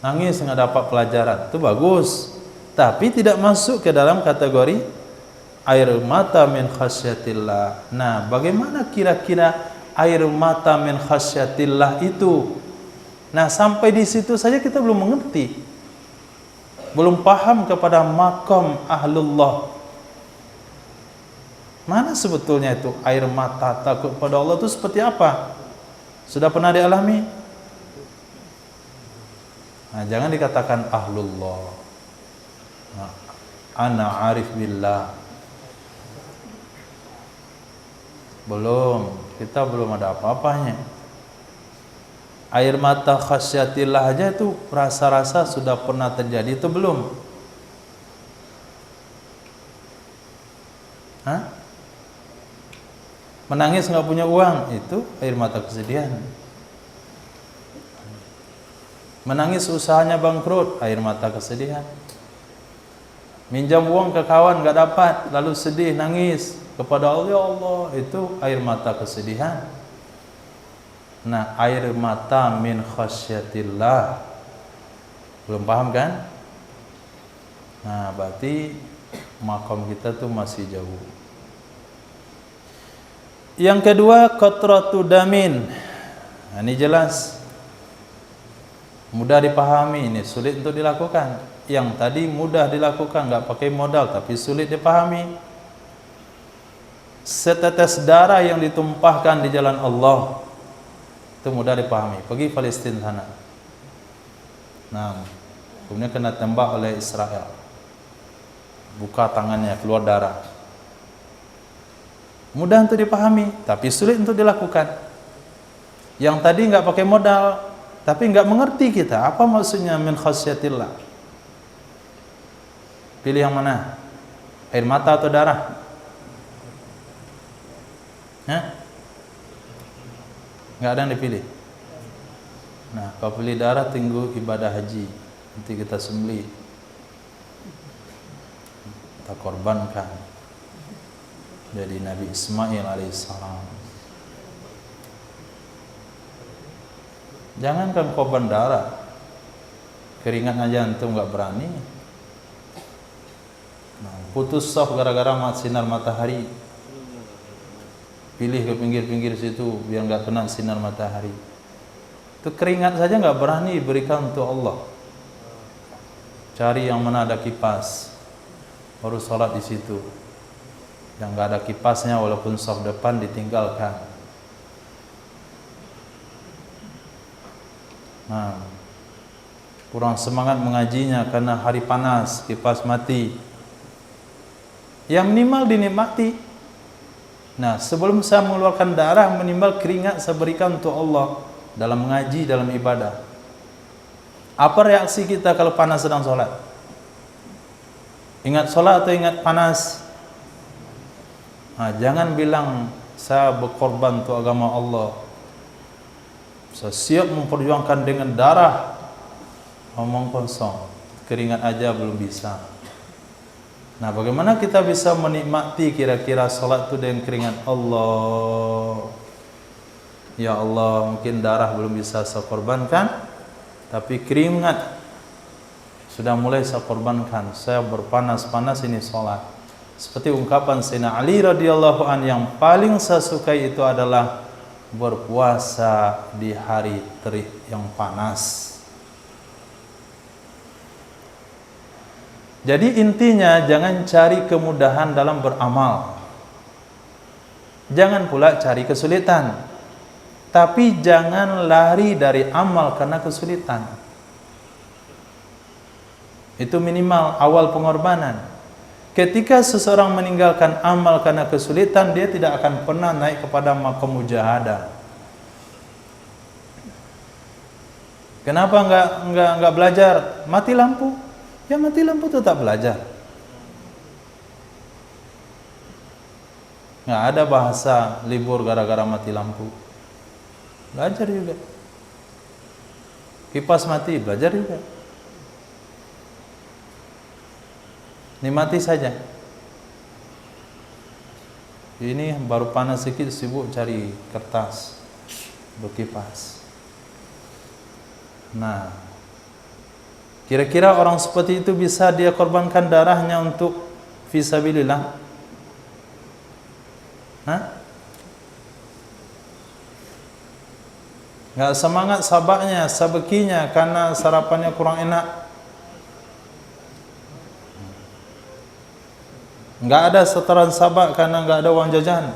Nangis nggak dapat pelajaran, itu bagus, tapi tidak masuk ke dalam kategori air mata min khasyatillah. Nah, bagaimana kira-kira air mata min khasyatillah itu? Nah, sampai di situ saja kita belum mengerti, belum paham kepada makam ahlullah. Mana sebetulnya itu air mata takut pada Allah itu seperti apa? Sudah pernah dialami? Nah, jangan dikatakan ahlullah. Nah, ana arif billah. Belum, kita belum ada apa-apanya. Air mata khasyatillah aja itu rasa-rasa sudah pernah terjadi, itu belum. Menangis nggak punya uang, itu air mata kesedihan. Menangis usahanya bangkrut, air mata kesedihan. Minjam uang ke kawan nggak dapat, lalu sedih nangis kepada Allah, ya Allah, itu air mata kesedihan. Nah, air mata min khasyatillah, belum paham kan? Nah, berarti makom kita tuh masih jauh. Yang kedua, qatratu damin. Nah, ini jelas, mudah dipahami, ini sulit untuk dilakukan. Yang tadi mudah dilakukan, nggak pakai modal, tapi sulit dipahami. Setetes darah yang ditumpahkan di jalan Allah, itu mudah dipahami. Pergi Palestina sana, nah, kemudian kena tembak oleh Israel, buka tangannya, keluar darah. Mudah untuk dipahami, tapi sulit untuk dilakukan. Yang tadi nggak pakai modal, tapi nggak mengerti kita apa maksudnya min khasyatillah. Pilih yang mana? Air mata atau darah? Nggak ada yang dipilih. Nah, kalau pilih darah, tunggu ibadah haji, nanti kita sembelih, kita korbankan jadi Nabi Ismail alaihissalam. Jangankan korban darah, Keringat aja antum nggak berani. Nah, putus saf gara-gara sinar matahari. Pilih ke pinggir-pinggir situ biar nggak kena sinar matahari. Itu keringat saja nggak berani berikan untuk Allah. Cari yang mana ada kipas, baru sholat di situ. Yang nggak ada kipasnya walaupun saf depan ditinggalkan. Nah, kurang semangat mengajinya karena hari panas, kipas mati. Yang minimal dinikmati. Nah, sebelum saya mengeluarkan darah, minimal keringat saya berikan untuk Allah dalam mengaji, dalam ibadah. Apa reaksi kita kalau panas sedang sholat? Ingat sholat atau ingat panas? Nah, jangan bilang saya berkorban untuk agama Allah. Saya siap memperjuangkan dengan darah. Ngomong kosong, keringat aja belum bisa. Nah, bagaimana kita bisa menikmati kira-kira sholat itu dengan keringat Allah? Ya Allah, mungkin darah belum bisa saya korbankan, tapi keringat sudah mulai saya korbankan. Saya berpanas-panas ini sholat. Seperti ungkapan Sayyidina Ali radhiyallahu an, yang paling saya sukai itu adalah berpuasa di hari terik yang panas. Jadi intinya jangan cari kemudahan dalam beramal. Jangan pula cari kesulitan. Tapi jangan lari dari amal karena kesulitan. Itu minimal awal pengorbanan. Ketika seseorang meninggalkan amal karena kesulitan, dia tidak akan pernah naik kepada maqam mujahadah. Kenapa enggak belajar? Mati lampu. Ya mati lampu tetap belajar. Nggak ada bahasa libur gara-gara mati lampu. Belajar juga. Kipas mati, belajar juga. Nikmati saja. Ini baru panas sedikit, sibuk cari kertas, berkipas. Nah, kira-kira orang seperti itu bisa dia korbankan darahnya untuk fisabilillah? Hah? Nggak semangat sabaknya, sabekinya karena sarapannya kurang enak. Nggak ada setoran sabak karena nggak ada uang jajan.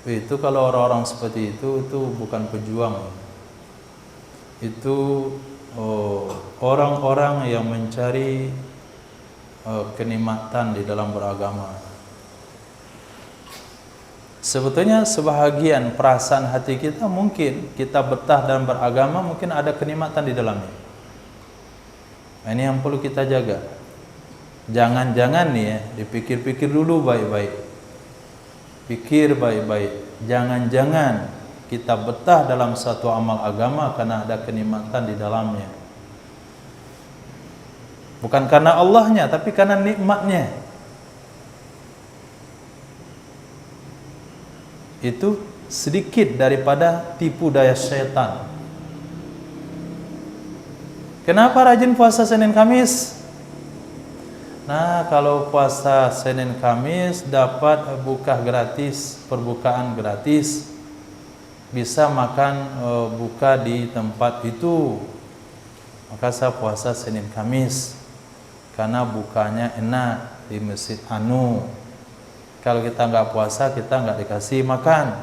Itu kalau orang-orang seperti itu bukan pejuang. Itu orang-orang yang mencari kenikmatan di dalam beragama. Sebetulnya sebahagian perasaan hati kita mungkin kita betah dalam beragama, mungkin ada kenikmatan di dalamnya. Ini yang perlu kita jaga. Jangan-jangan nih ya, dipikir-pikir dulu baik-baik. Pikir baik-baik. Jangan-jangan kita betah dalam satu amal agama karena ada kenikmatan di dalamnya. Bukan karena Allahnya, tapi karena nikmatnya. Itu sedikit daripada tipu daya syaitan. Kenapa rajin puasa Senin Kamis? Nah, kalau puasa Senin Kamis dapat buka gratis, perbukaan gratis. Bisa makan buka di tempat itu. Maka saya puasa Senin Kamis karena bukanya enak di Masjid Anu. Kalau kita nggak puasa, kita nggak dikasih makan.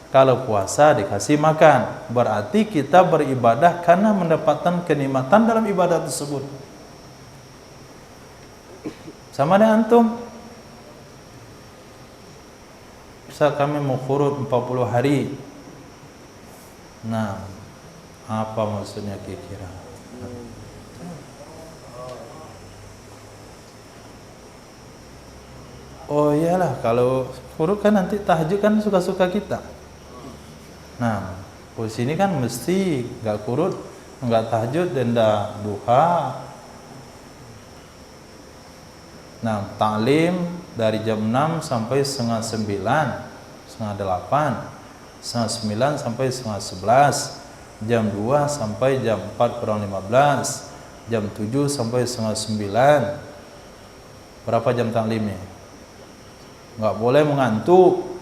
Kalau puasa dikasih makan, berarti kita beribadah karena mendapatkan kenikmatan dalam ibadah tersebut. Sama dengan antum. Misal kami mau qurut 40 hari. Nah, apa maksudnya kira-kira? Oh iyalah, kalau qurut kan nanti tahajud kan suka-suka kita. Nah, di sini kan mesti nggak qurut, nggak tahajud dan nggak duha. Nah, taklim dari jam 6 sampai setengah 9, setengah 8, setengah 9 sampai setengah 11. jam 2 sampai jam 4 kurang 15, jam 7 sampai setengah 9. Berapa jam taklimnya? Nggak boleh mengantuk.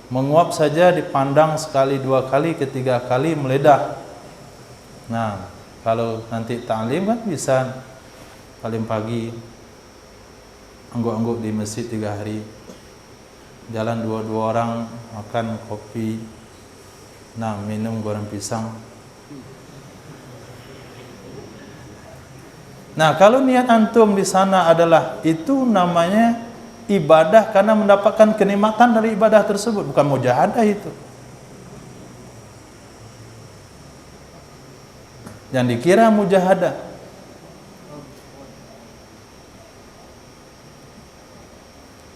Menguap saja dipandang sekali, dua kali, ketiga kali meledak. Nah, kalau nanti taklim kan bisa paling pagi angguk-angguk di masjid 3 hari, jalan 2 orang, makan kopi, nah minum goreng pisang. Nah, kalau niat antum di sana adalah itu namanya ibadah karena mendapatkan kenikmatan dari ibadah tersebut, bukan mujahadah itu. Yang dikira mujahadah.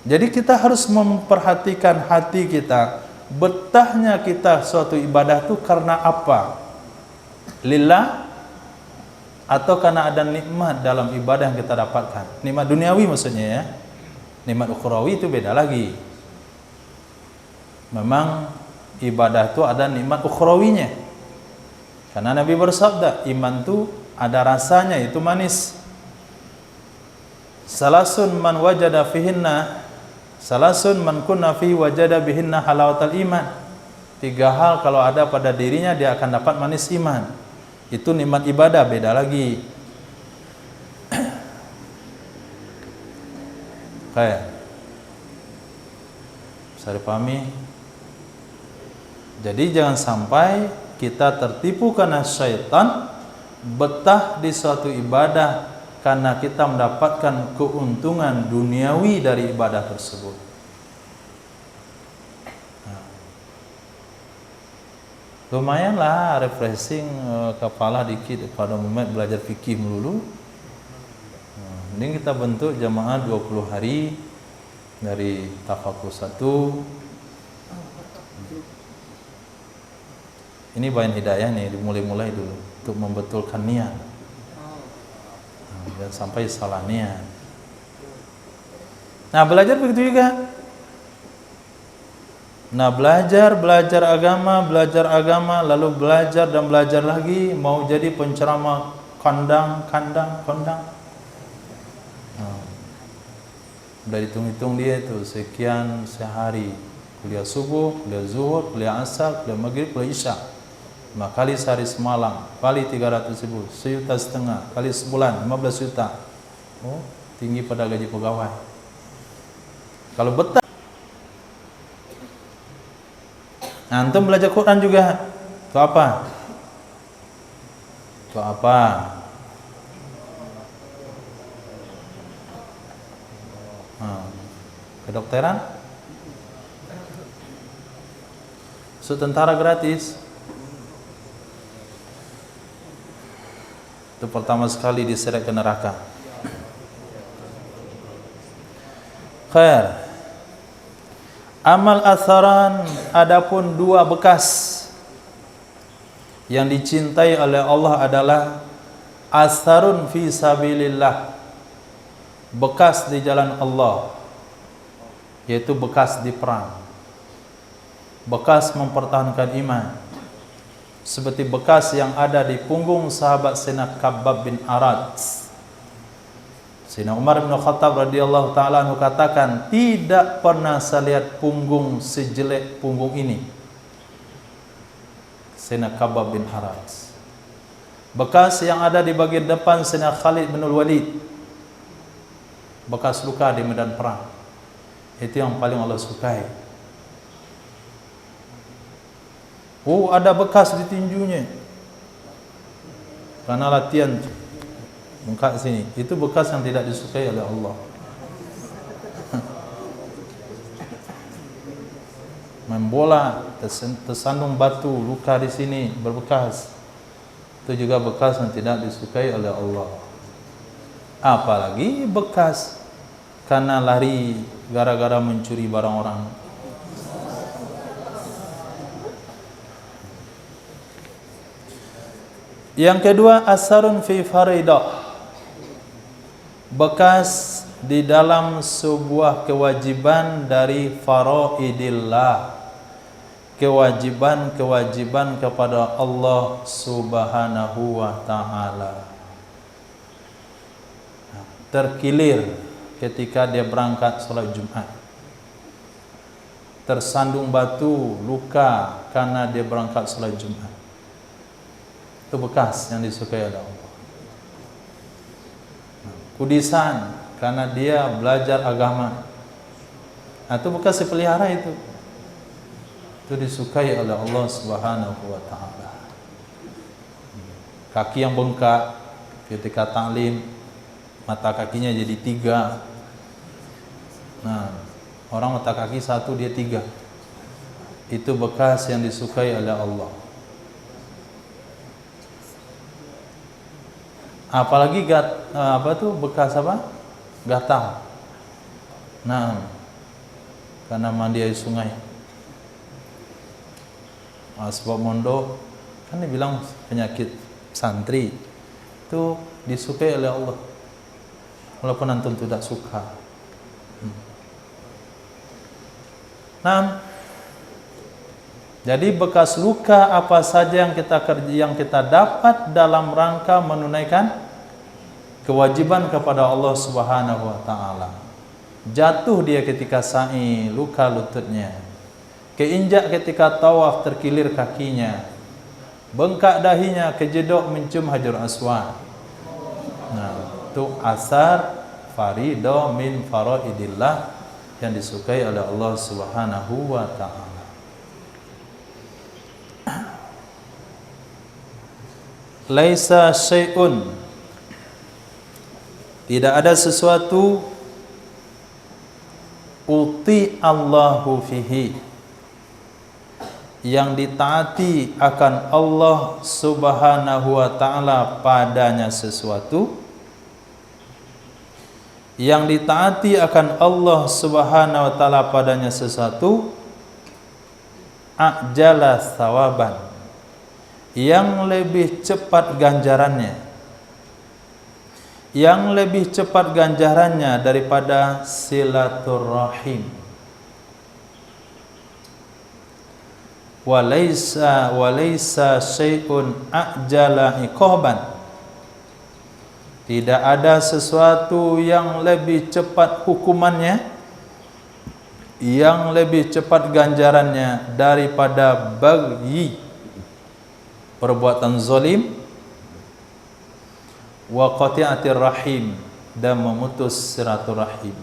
Jadi kita harus memperhatikan hati kita, betahnya kita suatu ibadah itu karena apa? Lillah atau karena ada nikmat dalam ibadah yang kita dapatkan. Nikmat duniawi maksudnya ya. Nikmat ukhrawi itu beda lagi. Memang ibadah itu ada nikmat ukhrawinya. Karena Nabi bersabda, iman itu ada rasanya, itu manis. Salasun man wajada fihinna, salasun man kunna fi wajada bihinna halawatal iman. 3 hal kalau ada pada dirinya dia akan dapat manis iman. Itu nikmat ibadah, beda lagi. Kayak bisa dipahami. Jadi jangan sampai kita tertipu karena syaitan, betah di suatu ibadah karena kita mendapatkan keuntungan duniawi dari ibadah tersebut. Nah, lumayanlah refreshing kepala dikit pada moment belajar fikih melulu. Mending kita bentuk jamaah 20 hari dari tafakur 1. Ini bayan hidayah nih, dimulai-mulai dulu untuk membetulkan niat. Dan sampai salah niat. Nah, belajar begitu juga. Nah, belajar agama, lalu belajar dan belajar lagi, mau jadi penceramah kondang. Udah hitung-hitung dia itu sekian sehari, kuliah subuh, kuliah zuhur, kuliah asar, kuliah maghrib, kuliah isya, 5 kali sehari semalam, kali 300.000, 1,5 juta, kali sebulan 15 juta. Oh, tinggi pada gaji pegawai. Kalau betah, nah, antum belajar Quran juga, itu apa? Kedokteran, tentara gratis. Itu pertama sekali diseret ke neraka. Khair. Amal atharan, adapun 2 bekas yang dicintai oleh Allah adalah atharun fi sabilillah, bekas di jalan Allah, yaitu bekas di perang, bekas mempertahankan iman, seperti bekas yang ada di punggung sahabat Sayyidina Khabbab bin Arad. Sayyidina Umar bin Khattab radhiyallahu ta'ala anhu katakan, tidak pernah saya lihat punggung sejelek punggung ini. Sayyidina Khabbab bin Arad. Bekas yang ada di bagian depan Sayyidina Khalid bin Walid, bekas luka di medan perang. Itu yang paling Allah sukai. Oh, ada bekas di tinjunya karena latihan bengkak sini. Itu bekas yang tidak disukai oleh Allah. Main bola, tersandung batu, luka di sini, berbekas. Itu juga bekas yang tidak disukai oleh Allah. Apalagi bekas karena lari gara-gara mencuri barang orang. Yang kedua, asarun fi faridah, bekas di dalam sebuah kewajiban dari faraidillah, kewajiban-kewajiban kepada Allah Subhanahu wa ta'ala. Terkilir ketika dia berangkat sholat Jumat, tersandung batu, luka karena dia berangkat sholat Jumat. Itu bekas yang disukai oleh Allah. Kudisan karena dia belajar agama, itu bekas dipelihara, itu disukai oleh Allah Subhanahu wa ta'ala. Kaki yang bengkak ketika taklim, mata kakinya jadi 3. Nah, orang mata kaki 1, dia 3. Itu bekas yang disukai oleh Allah. Apalagi bekas apa? Gatal. Nah, karena mandi air sungai. Sebab mondok kan dibilang penyakit santri itu disukai oleh Allah, walaupun antum tidak suka. Nah, jadi bekas luka apa saja yang kita dapat dalam rangka menunaikan kewajiban kepada Allah Subhanahu wa ta'ala. Jatuh dia ketika sa'i, luka lututnya. Keinjak ketika tawaf, terkilir kakinya. Bengkak dahinya, kejedok mencium Hajar Aswad. Nah, itu asar faridah min faraidillah yang disukai oleh Allah Subhanahu wa ta'ala. Laisa syai'un, tidak ada sesuatu uti Allahu fihi, yang ditaati akan Allah Subhanahu wa ta'ala padanya sesuatu, yang ditaati akan Allah Subhanahu wa ta'ala padanya sesuatu, ajala thawaban, yang lebih cepat ganjarannya, yang lebih cepat ganjarannya daripada silaturrahim. Walaysa syai'un ajala iqaban, tidak ada sesuatu yang lebih cepat hukumannya, yang lebih cepat ganjarannya daripada baghi, perbuatan zalim, wa qati'atir rahim, dan memutus silaturahim.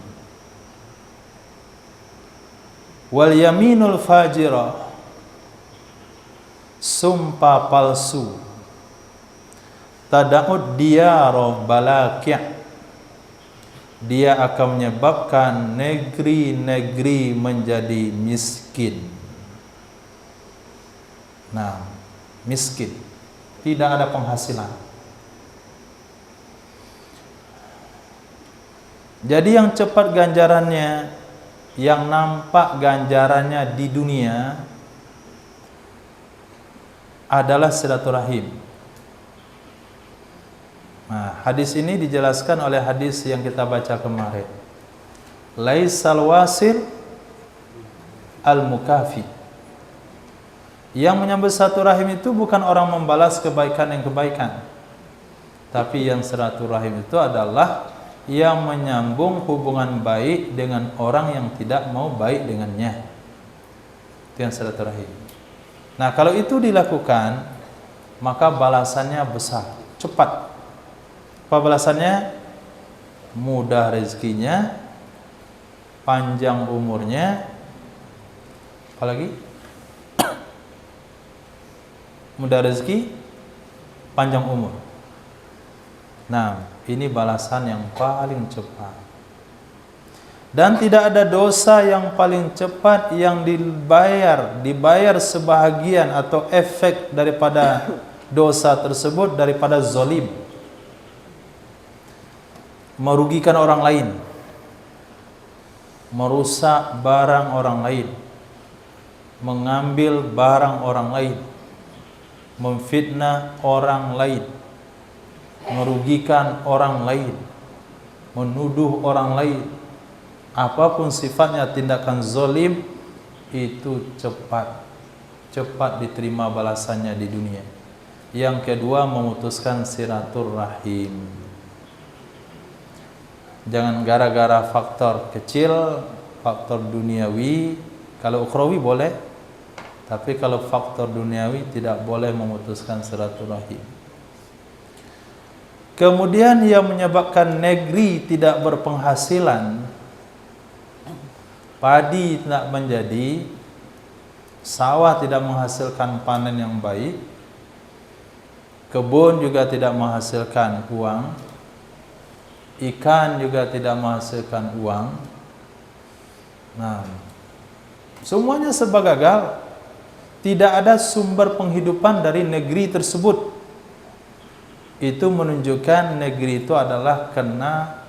Wal yaminul fajirah, sumpah palsu, tada'ud diyara balaki', dia akan menyebabkan negeri-negeri menjadi miskin. Nah, miskin, tidak ada penghasilan. Jadi yang cepat ganjarannya, yang nampak ganjarannya di dunia adalah silaturahim. Nah, hadis ini dijelaskan oleh hadis yang kita baca kemarin. Laisal wasil al-mukafi, yang menyambut silaturahim itu bukan orang membalas kebaikan yang kebaikan, tapi yang silaturahim itu adalah yang menyambung hubungan baik dengan orang yang tidak mau baik dengannya. Itu yang silaturahim. Nah, kalau itu dilakukan, maka balasannya besar, cepat. Apa balasannya? Mudah rezekinya, panjang umurnya, apalagi? Mudah rezeki, panjang umur. Nah, ini balasan yang paling cepat. Dan tidak ada dosa yang paling cepat yang dibayar sebahagian atau efek daripada dosa tersebut daripada zalim, merugikan orang lain, merusak barang orang lain, mengambil barang orang lain, memfitnah orang lain, merugikan orang lain, menuduh orang lain. Apapun sifatnya tindakan zalim itu cepat cepat diterima balasannya di dunia. Yang kedua, memutuskan silaturahim. Jangan gara-gara faktor kecil, faktor duniawi, kalau ukhrawi boleh, tapi kalau faktor duniawi tidak boleh memutuskan silaturahim. Kemudian yang menyebabkan negeri tidak berpenghasilan, padi tidak menjadi, sawah tidak menghasilkan panen yang baik, kebun juga tidak menghasilkan uang, ikan juga tidak menghasilkan uang. Nah, semuanya serba gagal. Tidak ada sumber penghidupan dari negeri tersebut. Itu menunjukkan negeri itu adalah kena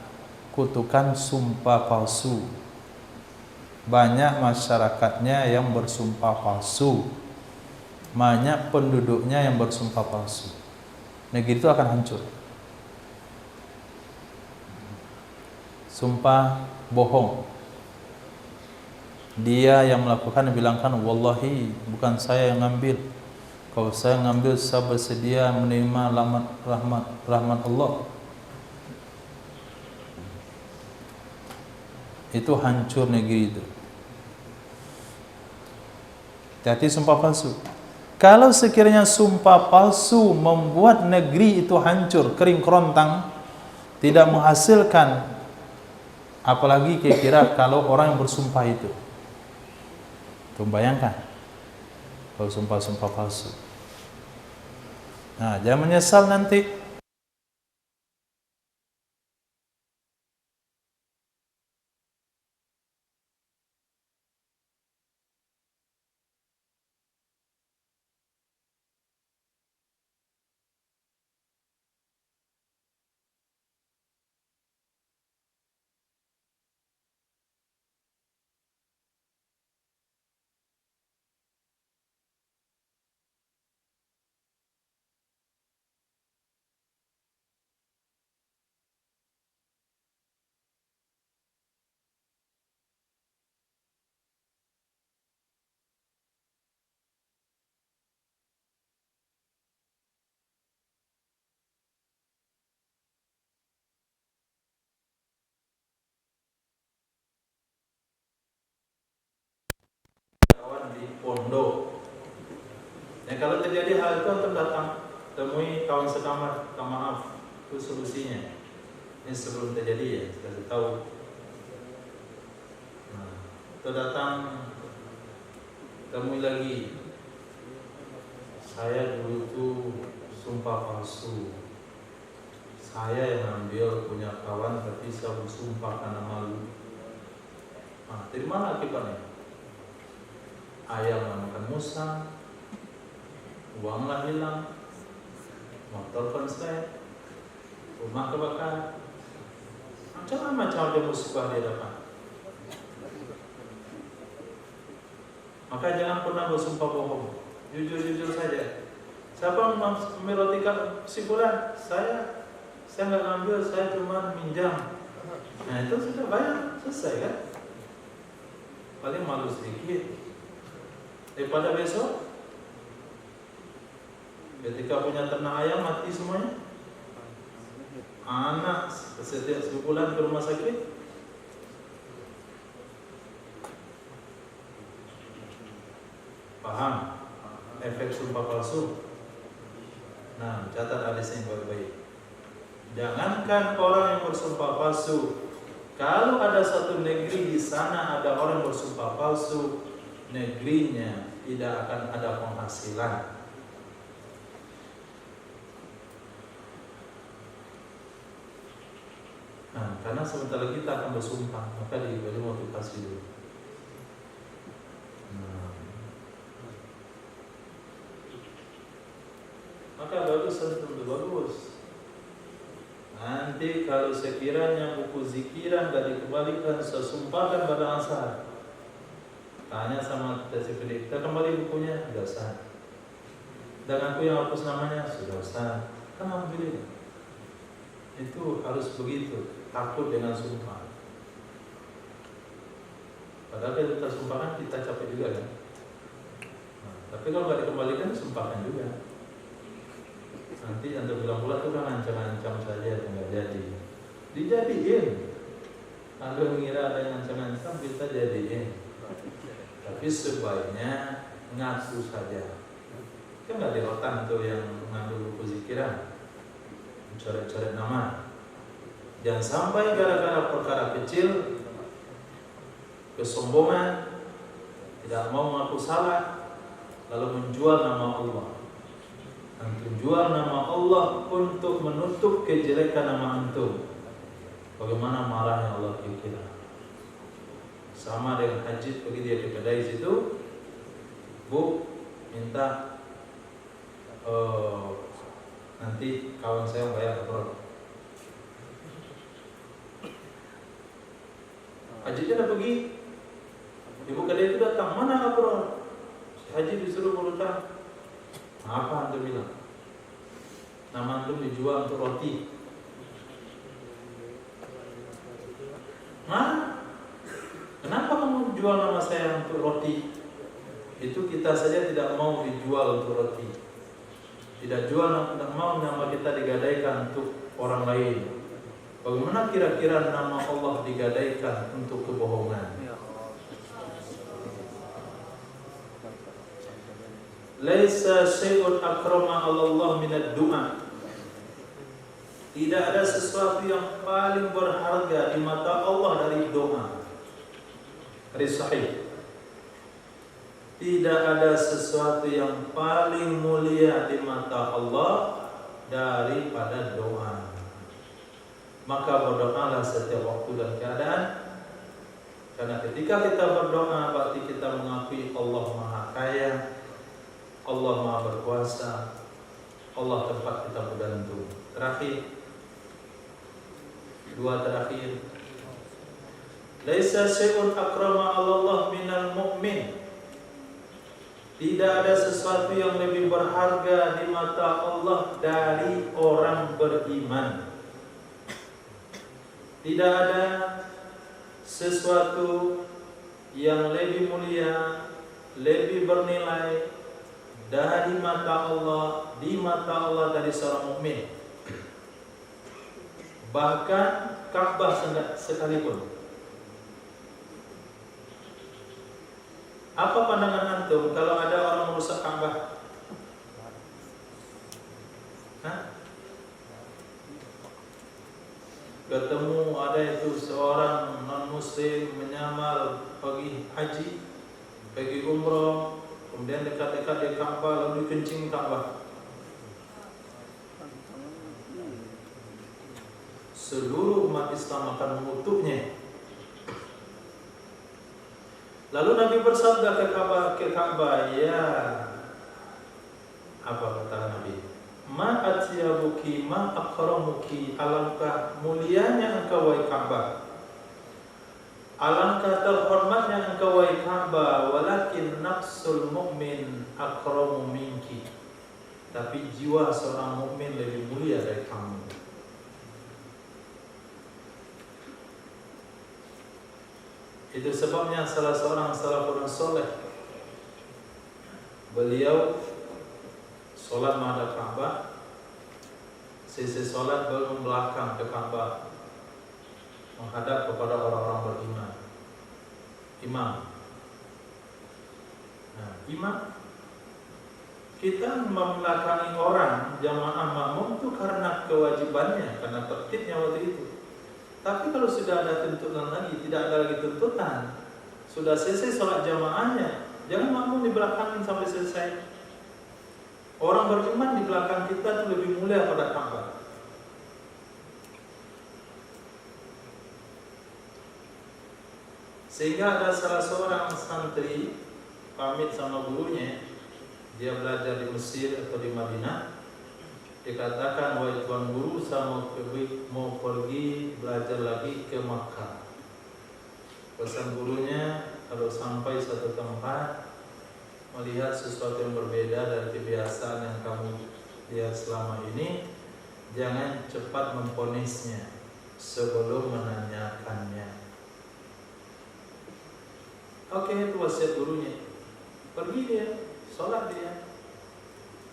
kutukan sumpah palsu. Banyak masyarakatnya yang bersumpah palsu. Banyak penduduknya yang bersumpah palsu. Negeri itu akan hancur. Sumpah bohong. Dia yang melakukan bilangkan, wallahi bukan saya yang ngambil. Kalau saya ngambil, saya bersedia menerima rahmat Allah. Itu hancur negeri itu. Hati-hati sumpah palsu. Kalau sekiranya sumpah palsu membuat negeri itu hancur, kering kerontang, tidak menghasilkan, apalagi kira-kira kalau orang yang bersumpah itu. Bayangkan kalau sumpah-sumpah palsu. Nah, jangan menyesal nanti. Di pondok. Ya, kalau terjadi hal itu antum datang temui kawan sekamar, minta maaf, itu solusinya. Ini sebelum terjadi ya, kasih tahu. Nah, itu datang temui lagi. Saya dulu tuh sumpah palsu. Saya yang ambil punya kawan, tapi saya bersumpah karena malu. Nah, dari mana akibatnya? Ayam makan musang, uanglah hilang, motor konslet, rumah kebakar, macam-macam dia musibah dia dapat. Maka jangan pernah bersumpah bohong, jujur-jujur saja. Siapa ambil roti kesimpulan? Saya nggak ngambil, saya cuma minjam. Nah itu sudah bayar, selesai kan? Paling malu sedikit. Daripada besok ketika punya ternak ayam mati semuanya, anak setiap sebulan ke rumah sakit. Paham efek sumpah palsu? Nah, catat hadisnya yang baik-baik. Jangankan orang yang bersumpah palsu, kalau ada satu negeri di sana ada orang bersumpah palsu, negerinya tidak akan ada penghasilan. Nah, karena sebentar lagi kita akan bersumpah, maka diberi motivasi dulu. Nah, maka bagus, tentu bagus. Nanti kalau sekiranya buku zikiran gak dikembalikan, saya sumpahkan pada asal. Tanya sama TCPD, kita kembali bukunya, tidak usah. Dan aku yang hapus namanya, sudah usah. Kan alhamdulillah. Itu harus begitu, takut dengan sumpah. Padahal kalau kita sumpahkan, kita capek juga kan. Nah, Tapi kalau nggak dikembalikan, sempatkan juga. Nanti anda bilang pula tuh kan ancam-ancam saja, nggak jadi. Dijadiin. Anda mengira ada yang ancam-ancam, kita jadiin. Tapi sebaiknya ngaku saja. Kan nggak di rotan tuh yang ngambil buku zikiran, coret-coret nama. Jangan sampai gara-gara perkara kecil, kesombongan, tidak mau mengaku salah, lalu menjual nama Allah. Antum jual nama Allah untuk menutup kejelekan nama antum. Bagaimana marahnya Allah kira-kira. Sama dengan haji, pergi dia ke kedai situ, Bu, minta nanti kawan saya bayar berapa. Hajinya udah pergi, ibu kedai itu datang, mana Abrar? Si Haji disuruh berutang. Apa antum bilang? Nama antum dijual untuk roti. Mana? Kenapa kamu jual nama saya untuk roti? Itu kita saja tidak mau dijual untuk roti. Tidak mau nama kita digadaikan untuk orang lain. Bagaimana kira-kira nama Allah digadaikan untuk kebohongan? Laisa syai'un akrama 'ala Allah minad du'a. Tidak ada sesuatu yang paling berharga di mata Allah dari doa. Hadis sahih. Tidak ada sesuatu yang paling mulia di mata Allah daripada doa. Maka berdoalah setiap waktu dan keadaan. Karena ketika kita berdoa berarti kita mengakui Allah Maha Kaya, Allah Maha Berkuasa, Allah tempat kita bergantung. Dua terakhir. Laisa syai'un akrama 'ala Allah minal mu'min. Tidak ada sesuatu yang lebih berharga di mata Allah dari orang beriman. Tidak ada sesuatu yang lebih mulia, lebih bernilai dari mata Allah, di mata Allah dari seorang mukmin. Bahkan Ka'bah sekalipun. Apa pandangan antum kalau ada orang merusak Ka'bah? Ketemu ada itu seorang non-muslim menyamar pergi haji, pergi umrah, kemudian dekat-dekat di Ka'bah lalu dikencing Ka'bah. Seluruh umat Islam akan mengutuknya. Lalu Nabi bersabda ke Ka'bah, ya, apa kata Nabi? Ma atyabuki ma akramuki, alangkah mulianya engkau wahai Ka'bah, alangkah terhormatnya engkau wahai Ka'bah, walakin nafsul mu'min akramu minki, tapi jiwa seorang mukmin lebih mulia dari kamu. Itu sebabnya salah seorang salafun soleh, beliau sholat menghadap Ka'bah, sisi sholat belum belakang ke Ka'bah, menghadap kepada orang-orang beriman. Imam. Nah, imam, kita membelakangi orang jamaah makmum itu karena kewajibannya, karena tertibnya waktu itu. Tapi kalau sudah ada tuntutan lagi, tidak ada lagi tuntutan, sudah selesai sholat jamaahnya, jangan makmum di belakang sampai selesai. Orang beriman di belakang kita itu lebih mulia pada Ka'bah. Sehingga ada salah seorang santri pamit sama gurunya, dia belajar di Mesir atau di Madinah. Dikatakan, wahai tuan guru, saya mau pergi belajar lagi ke Makkah. Pesan gurunya, kalau sampai satu tempat melihat sesuatu yang berbeda dari kebiasaan yang kamu lihat selama ini, jangan cepat memvonisnya sebelum menanyakannya. Oke, itu wasiat gurunya. Pergi dia, sholat dia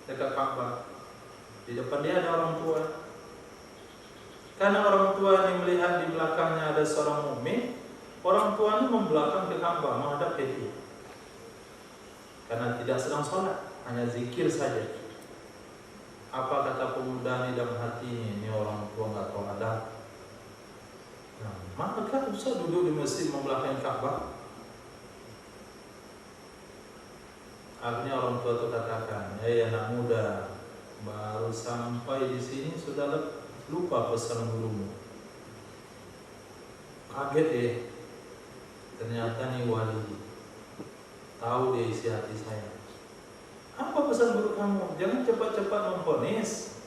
dekat Ka'bah. Di depan dia ada orang tua. Karena orang tua ini melihat di belakangnya ada seorang mukmin, orang tua ini membelakang ke Ka'bah, menghadap ke dia. Karena tidak sedang sholat, hanya zikir saja. Apa kata pemuda ini dalam hatinya? Ini orang tua nggak tahu adab. Nah, maka usah duduk di masjid membelakangi Ka'bah. Akhirnya orang tua itu katakan, anak muda, baru sampai di sini sudah lupa pesan gurumu. Kaget ternyata nih wali, tahu dia isi hati saya. Apa pesan guru kamu? Jangan cepat-cepat memvonis.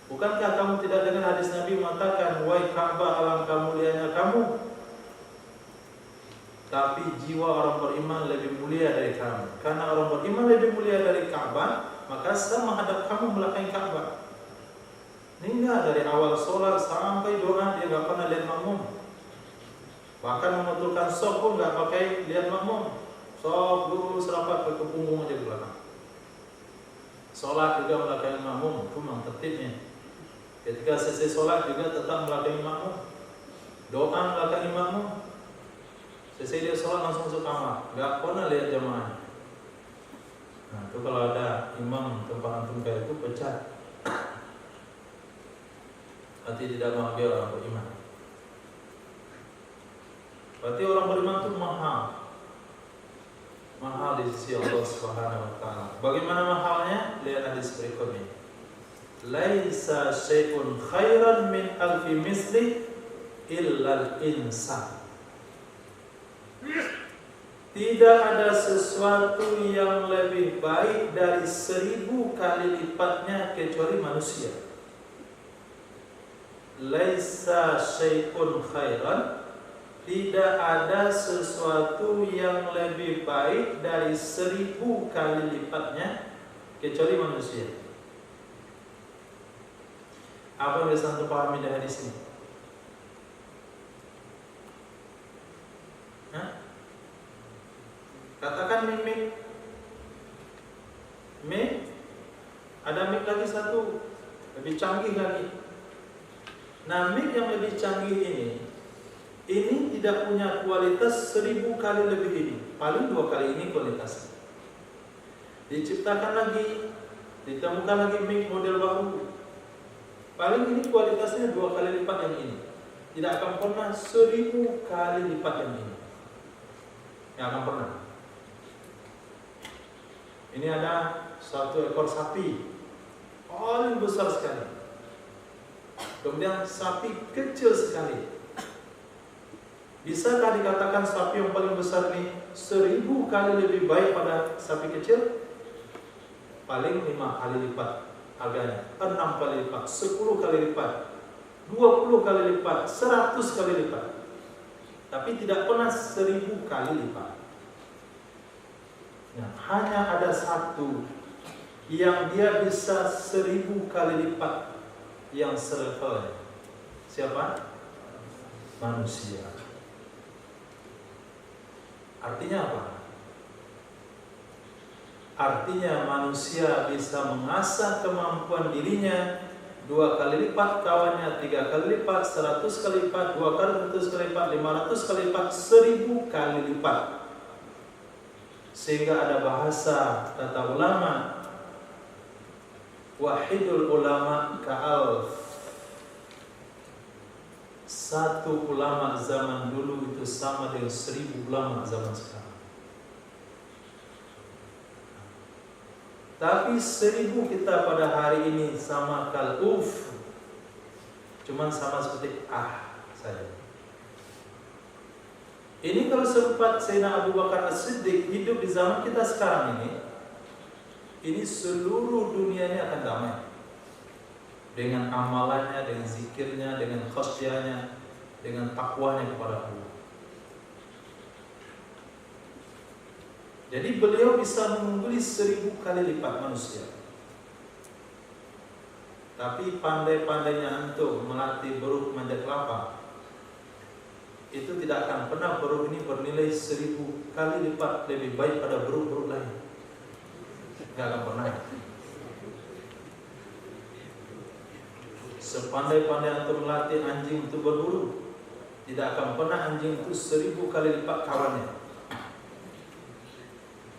Bukankah kamu tidak dengar hadis Nabi mengatakan, wahai Ka'bah, alangkah mulianya kamu, tapi jiwa orang beriman lebih mulia dari kamu. Karena orang beriman lebih mulia dari Ka'bah, maka saya menghadap kamu belakangi Ka'bah. Ini enggak, dari awal sholat sampai doa dia enggak pernah lihat makmum. Bahkan membetulkan sok pun enggak pakai lihat makmum. Sok dulu serapat ke punggung aja ke belakang. Sholat juga belakangi makmum, itu memang tertibnya. Ketika selesai sholat juga tetap belakangi makmum. Doa belakangi makmum. Selesai dia sholat langsung masuk kamar, enggak pernah lihat jamaah. Nah, itu kalau ada imam tempat antum kayak itu pecat. Berarti tidak bahagia orang beriman. Berarti orang beriman itu mahal di sisi Allah Subhanahu wa taala. Bagaimana mahalnya? Lihat hadis berikut ini. Laisa syai'un khairan min alfi misli illa al-insan. Tidak ada sesuatu yang lebih baik dari 1000 kali lipatnya kecuali manusia. Laisa syai'un khairan, tidak ada sesuatu yang lebih baik dari 1000 kali lipatnya kecuali manusia. Apa yang bisa anda pahami dari hadis ini? Katakan mik. Ada mik lagi satu, lebih canggih lagi. Nah, mik yang lebih canggih ini tidak punya kualitas 1000 kali lebih ini. Paling 2 kali ini kualitasnya. Diciptakan lagi, ditemukan lagi mik model baru. Paling ini kualitasnya 2 kali lipat yang ini. Tidak akan pernah 1000 kali lipat yang ini. Yang akan pernah. Ini ada 1 ekor sapi, paling besar sekali. Kemudian sapi kecil sekali. Bisakah dikatakan sapi yang paling besar ini 1000 kali lebih baik pada sapi kecil? Paling 5 kali lipat harganya, 6 kali lipat, 10 kali lipat, 20 kali lipat, 100 kali lipat. Tapi tidak pernah 1000 kali lipat. Nah, hanya ada satu yang dia bisa 1000 kali lipat yang selevel. Siapa? Manusia. Artinya apa? Artinya manusia bisa mengasah kemampuan dirinya 2 kali lipat, kawannya 3 kali lipat, 100 kali lipat, 200 kali lipat, 500 kali lipat, 1000 kali lipat. Sehingga ada bahasa kata ulama, wahidul ulama ka'alf. Satu ulama zaman dulu itu sama dengan 1000 ulama zaman sekarang. Tapi 1000 kita pada hari ini sama kaluf, cuman sama seperti saja. Ini kalau sempat Sayyidina Abu Bakar As-Siddiq hidup di zaman kita sekarang ini seluruh dunianya akan damai. Dengan amalannya, dengan zikirnya, dengan khasyahnya, dengan takwanya kepada Allah. Jadi beliau bisa mengungguli 1000 kali lipat manusia. Tapi pandai-pandainya antum melatih burung manjat kelapa, itu tidak akan pernah burung ini bernilai 1000 kali lipat lebih baik pada burung-burung lain. nggak akan pernah. Sepandai-pandai antum melatih anjing untuk berburu, tidak akan pernah anjing itu 1000 kali lipat kawannya.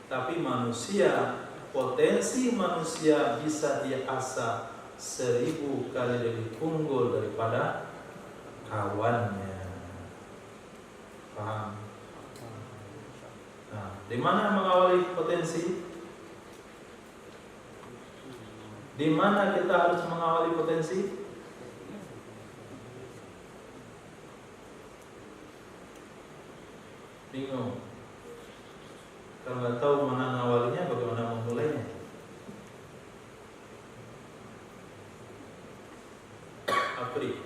Tapi manusia, potensi manusia bisa dia asah 1000 kali lebih unggul daripada kawannya. Paham? Nah, di mana mengawali potensi? Di mana kita harus mengawali potensi? Bingung. Kalau nggak tahu mana ngawalinya, bagaimana memulainya? Apri,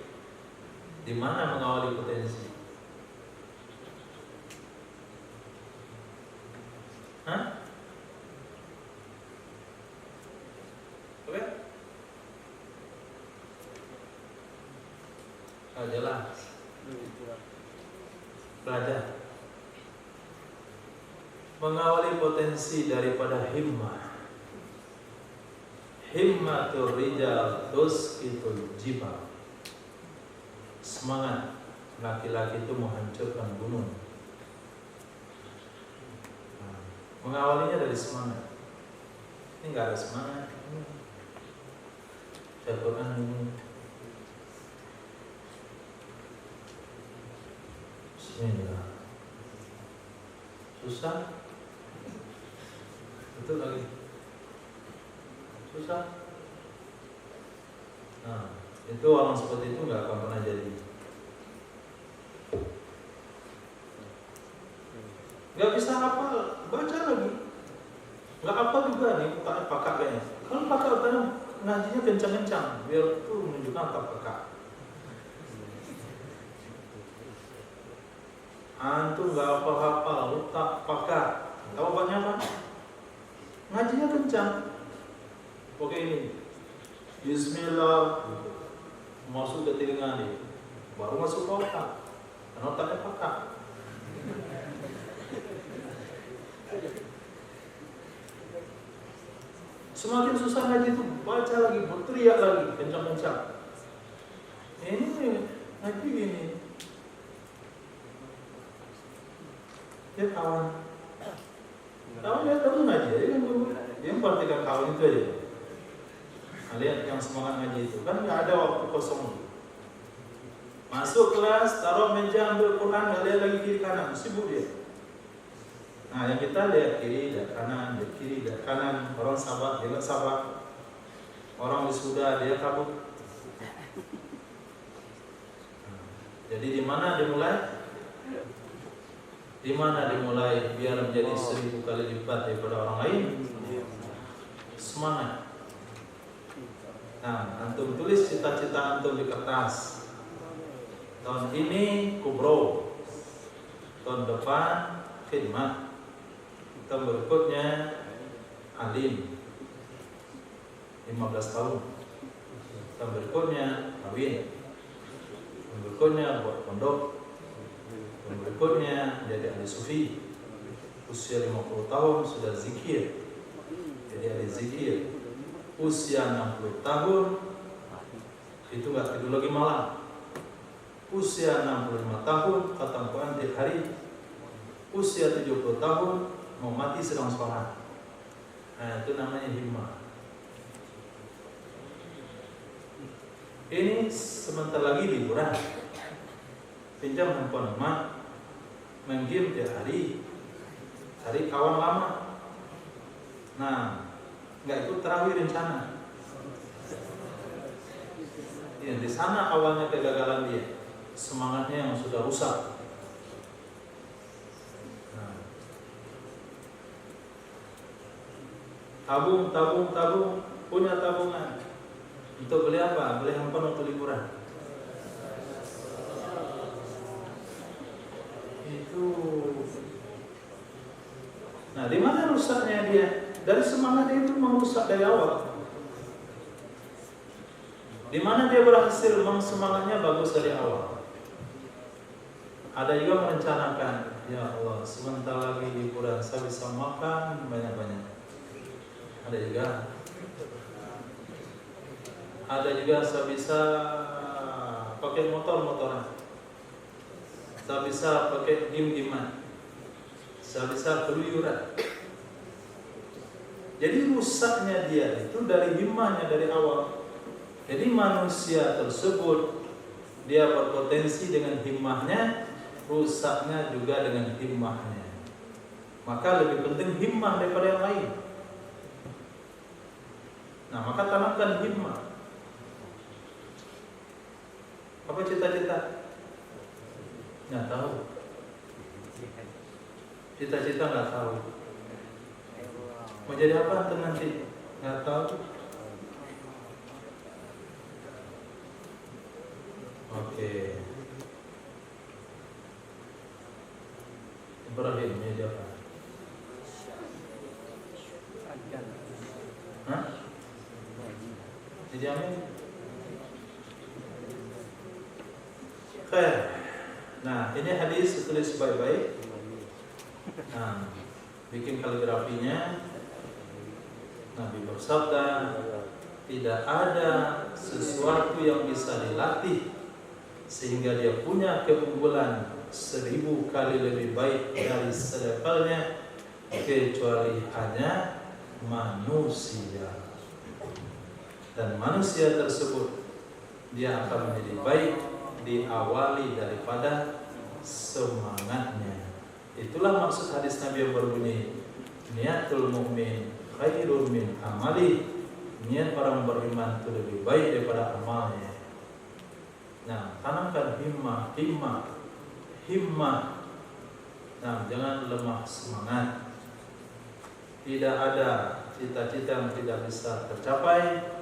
di mana mengawali potensi? Hah? Oke? Oh, jelas. Belajar. Mengawali potensi daripada himmah. Himmatul rijal tusqitul jibal. Semangat laki-laki itu menghancurkan gunung. Nah, mengawalinya dari semangat. Ini nggak ada semangat. Al-Quran ini. Bismillah. Susah. Betul lagi. Susah. Nah, itu orang seperti itu nggak akan pernah jadi. Nggak bisa hafal, baca lagi. Nggak apa juga nih, pakak kayaknya. Kalau pakak utama ngajinya kencang-kencang, biar itu menunjukkan pakak. Antum nggak hafal, lu tak pakak. Tahu banyak apa? Ngajinya kencang. Oke ini. Bismillah. Masuk ke telinga nih. Baru masuk ke otak. Karena otaknya pakak. Semakin susah ngaji itu, baca lagi, berteriak lagi, kencang-kencang. Ini ngaji gini. Ya kawan. Kawan lihat kamu ngaji aja kan, dia memperhatikan kawan itu aja. Nah, lihat yang semangat ngaji itu kan nggak ada waktu kosong. Masuk kelas, taruh meja, ambil Quran, nggak lihat lagi kiri kanan, sibuk dia. Nah, yang kita lihat kiri, lihat kanan, lihat kiri, lihat kanan. Orang sabar, dia nggak sabar. Orang wisuda, dia kabur. Nah, jadi di mana dimulai? Di mana dimulai biar menjadi 1000 kali lipat daripada orang lain? Semangat. Nah, antum tulis cita-cita antum di kertas. Tahun ini kubro, tahun depan khidmat, tahun berikutnya alim 15 tahun, tahun berikutnya kawin, tahun berikutnya buat pondok, tahun berikutnya jadi ahli sufi, usia 50 tahun sudah zikir, jadi ahli zikir, usia 60 tahun itu nggak tidur lagi malam, usia 65 tahun khatam Quran tiap hari, usia 70 tahun mau mati sedang sholat. Nah, itu namanya himmah. Ini sebentar lagi liburan, pinjam handphone emak, main game tiap hari, cari kawan lama. Nah, nggak ikut tarawih rencana. Ya, di sana awalnya kegagalan dia, semangatnya yang sudah rusak. Nah, tabung, punya tabungan. Untuk beli apa? Beli handphone untuk liburan. Itu. Nah, di mana rusaknya dia? Dari semangatnya itu merusak dari awal. Di mana dia berhasil semangatnya bagus dari awal. Ada juga merencanakan, ya Allah, sebentar lagi liburan saya bisa makan banyak-banyak. Ada juga. Ada juga saya bisa pakai motor-motoran. Saya bisa pakai game-gamean. Saya bisa keluyuran. Jadi rusaknya dia itu dari himmahnya dari awal. Jadi manusia tersebut dia berpotensi dengan himmahnya, rusaknya juga dengan himmahnya. Maka lebih penting himmah daripada yang lain. Nah, maka tanamkan himmah. Apa cita-cita? Nggak tahu. Cita-cita nggak tahu. Mau jadi apa nanti? Nggak tahu. Oke. Ibrahim jadi apa? Hah? Dijamin? Khair. Nah, ini hadis tulis baik-baik. Nah, bikin kaligrafinya. Nabi bersabda, tidak ada sesuatu yang bisa dilatih sehingga dia punya keunggulan 1000 kali lebih baik dari selevelnya kecuali hanya manusia. Dan manusia tersebut dia akan menjadi baik diawali daripada semangatnya. Itulah maksud hadis Nabi yang berbunyi, niatul mu'min khairun min amali. Niat orang beriman itu lebih baik daripada amalnya. Nah, tanamkan himmah. Nah, jangan lemah semangat. Tidak ada cita-cita yang tidak bisa tercapai,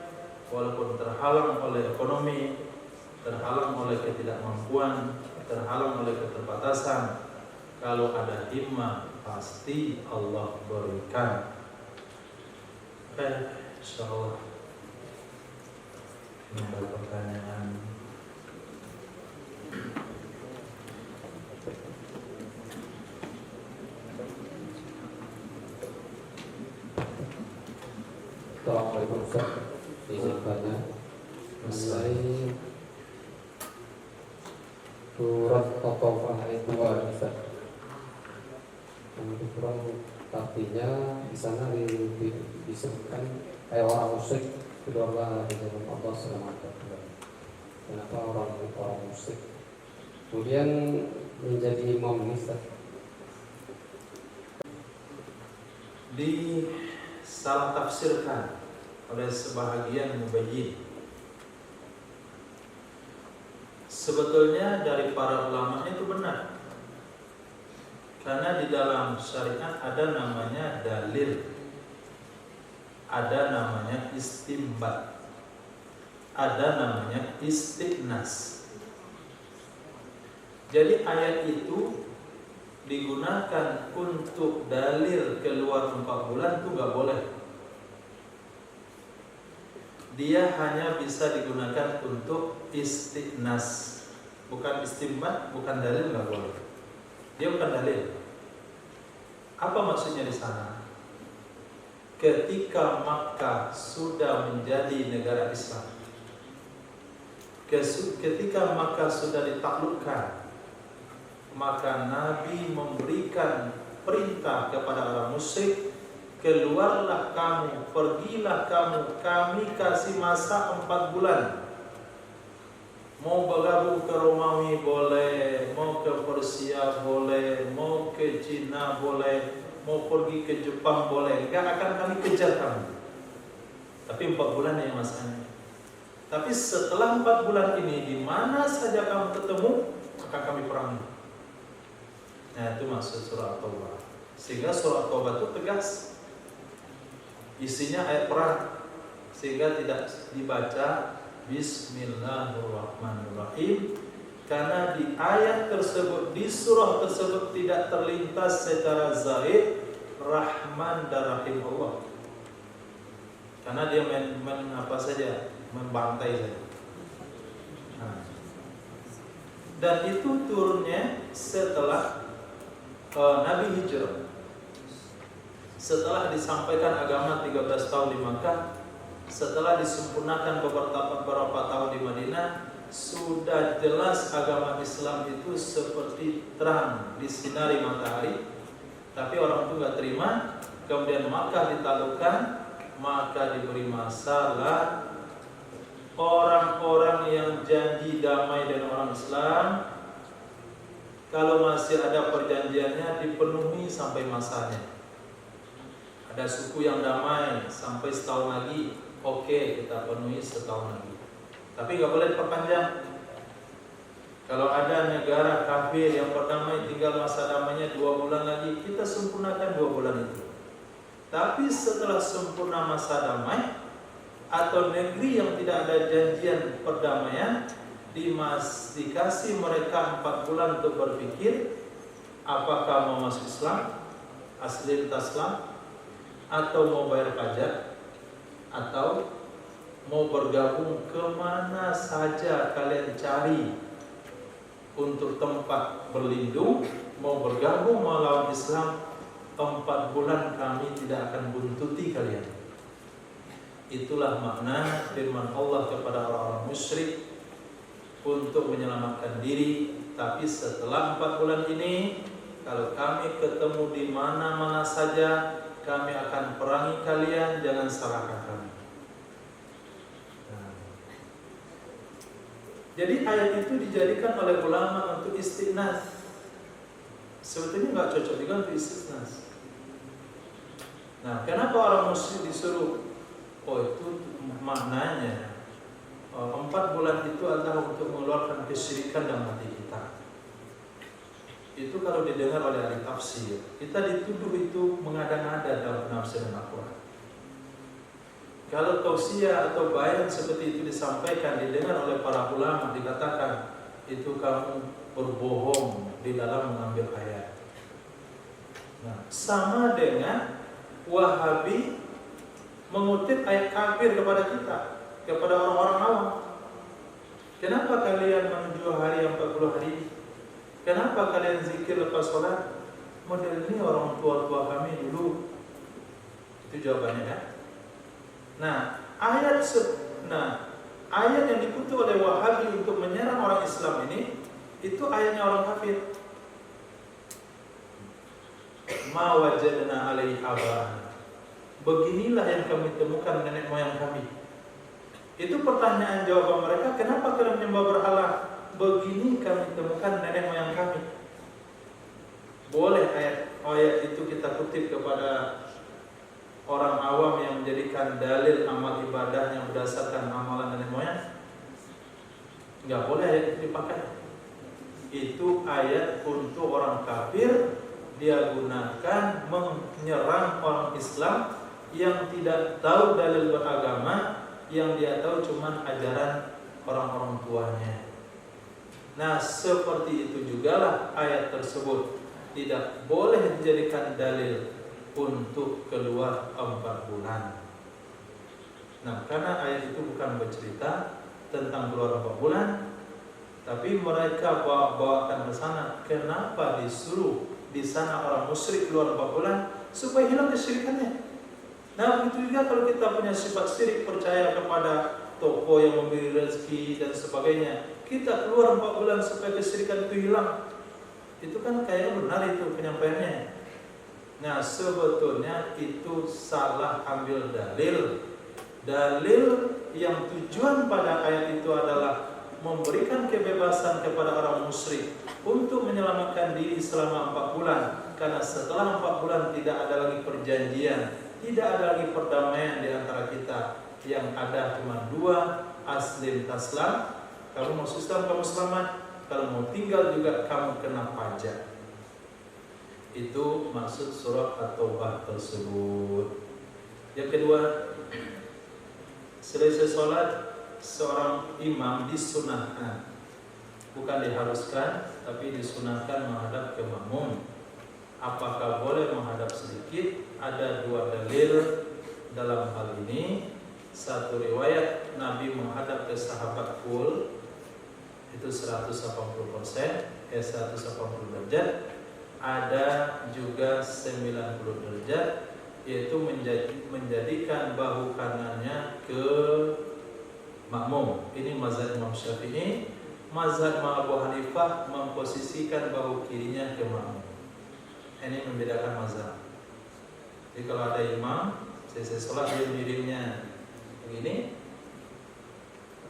walaupun terhalang oleh ekonomi, terhalang oleh ketidakmampuan, terhalang oleh keterbatasan. Kalau ada himmah, pasti Allah berikan. Oke, insyaallah. Ada pertanyaan? Assalamualaikum Ustaz. Izin tanya mengenai surat At-Taubah ayat 2 Ustaz. Yang kurang artinya di sana disebutkan kayak orang musyrik berdoa di dalam Allah SWT. Kenapa orang musyrik kemudian menjadi imam Ustaz? Salah tafsirkan oleh sebahagian mubayyin. Sebetulnya dari para ulama itu benar, karena di dalam syariat ada namanya dalil, ada namanya istinbat, ada namanya istiqnas. Jadi ayat itu digunakan untuk dalil keluar 4 bulan itu nggak boleh. Dia hanya bisa digunakan untuk istiqnas, bukan istinbat, bukan dalil, nggak boleh. Dia bukan dalil. Apa maksudnya di sana? Ketika Makkah sudah menjadi negara Islam, ketika Makkah sudah ditaklukkan, maka Nabi memberikan perintah kepada orang musyrik, keluarlah kamu, pergilah kamu, kami kasih masa 4 bulan. Mau bergabung ke Romawi boleh, mau ke Persia boleh, mau ke Cina boleh, mau pergi ke Jepang boleh, gak akan kami kejar kamu. Tapi 4 bulan yang masanya. Tapi setelah 4 bulan ini, di mana saja kamu ketemu, akan kami perangi. Nah, itu maksud surah At-Taubah. Sehingga surah At-Taubah itu tegas, isinya ayat perang, sehingga tidak dibaca Bismillahirrahmanirrahim, karena di ayat tersebut, di surah tersebut tidak terlintas secara zahir Rahman dan Rahim Allah, karena dia apa saja, membantai saja. Nah, dan itu turunnya setelah Nabi hijrah. setelah disampaikan agama 13 tahun di Makkah, setelah disempurnakan beberapa tahun di Madinah, sudah jelas agama Islam itu seperti terang disinari matahari, tapi orang itu nggak terima. Kemudian Makkah ditaklukkan, maka diberi masalah. Orang-orang yang janji damai dengan orang Islam, kalau masih ada perjanjiannya dipenuhi sampai masanya. Ada suku yang damai sampai setahun lagi, oke, kita penuhi setahun lagi. Tapi nggak boleh diperpanjang. Kalau ada negara kafir yang berdamai tinggal masa damainya 2 bulan lagi, kita sempurnakan 2 bulan itu. Tapi setelah sempurna masa damai, atau negeri yang tidak ada janjian perdamaian, dikasih mereka 4 bulan untuk berpikir apakah mau masuk Islam, asli Islam, atau mau bayar pajak, atau mau bergabung kemana saja kalian cari untuk tempat berlindung, mau bergabung melawan Islam. 4 bulan kami tidak akan buntuti kalian. Itulah makna firman Allah kepada orang-orang musyrik untuk menyelamatkan diri. Tapi setelah 4 bulan ini, kalau kami ketemu di mana-mana saja, kami akan perangi kalian, jangan salahkan kami. Jadi ayat itu dijadikan oleh ulama untuk istighnas. Sebetulnya nggak cocok juga untuk istighnas. Nah, kenapa orang musyrik disuruh? Oh, itu maknanya 4 bulan itu adalah untuk mengeluarkan kesyirikan dalam hati kita. Itu kalau didengar oleh ahli tafsir, kita dituduh itu mengada-ngada dalam penafsiran Al-Quran. Kalau tausiah atau bayan seperti itu disampaikan, didengar oleh para ulama, dikatakan itu kamu berbohong di dalam mengambil ayat. Nah, sama dengan Wahabi mengutip ayat kafir kepada kita, kepada orang-orang awam. Kenapa kalian menuju hari yang 40 hari? Kenapa kalian zikir lepas sholat? Model ini orang tua-tua kami dulu. Itu jawabannya kan? Nah, ayat yang dikutuk oleh Wahabi untuk menyerang orang Islam ini, itu ayatnya orang kafir. Ma wajadna alaihi aba'ana. Beginilah yang kami temukan nenek moyang kami. Itu pertanyaan jawaban mereka, kenapa kalian menyembah berhala? Begini kami temukan nenek moyang kami. Boleh ayat itu kita kutip kepada orang awam yang menjadikan dalil amal ibadah yang berdasarkan amalan nenek moyang? Enggak boleh ayat itu dipakai. Itu ayat untuk orang kafir, dia gunakan menyerang orang Islam yang tidak tahu dalil beragama, yang dia tahu cuma ajaran orang-orang tuanya. Nah, seperti itu jugalah ayat tersebut tidak boleh dijadikan dalil untuk keluar 4 bulan. Nah, karena ayat itu bukan bercerita tentang keluar 4 bulan, tapi mereka bawakan ke sana. Kenapa disuruh di sana orang musyrik keluar 4 bulan? Supaya hilang kesyirikannya. Nah, begitu juga kalau kita punya sifat syirik, percaya kepada toko yang memberi rezeki dan sebagainya, kita keluar 4 bulan supaya kesyirikan itu hilang. Itu kan kayaknya benar itu penyampaiannya. Nah, sebetulnya itu salah ambil dalil. Dalil yang tujuan pada ayat itu adalah memberikan kebebasan kepada orang musyrik untuk menyelamatkan diri selama 4 bulan. Karena setelah 4 bulan tidak ada lagi perjanjian, tidak ada lagi perdamaian di antara kita. Yang ada cuma 2, aslim taslam. Kamu mau Islam, kamu selamat. Kalau mau tinggal juga kamu kena pajak. Itu maksud surat At-Taubah tersebut. Yang kedua, selesai sholat, seorang imam disunahkan, bukan diharuskan, tapi disunahkan menghadap ke makmum. Apakah boleh menghadap sedikit? Ada 2 dalil dalam hal ini. Satu riwayat Nabi menghadap ke sahabat full, itu 180%, 180 derajat. Ada juga 90 derajat. yaitu menjadikan bahu kanannya ke makmum. Ini mazhab Imam Syafi'i. Mazhab Abu Hanifah memposisikan bahu kirinya ke makmum. Ini membedakan mazhab. Jadi kalau ada imam, selesai sholat dia miringnya begini,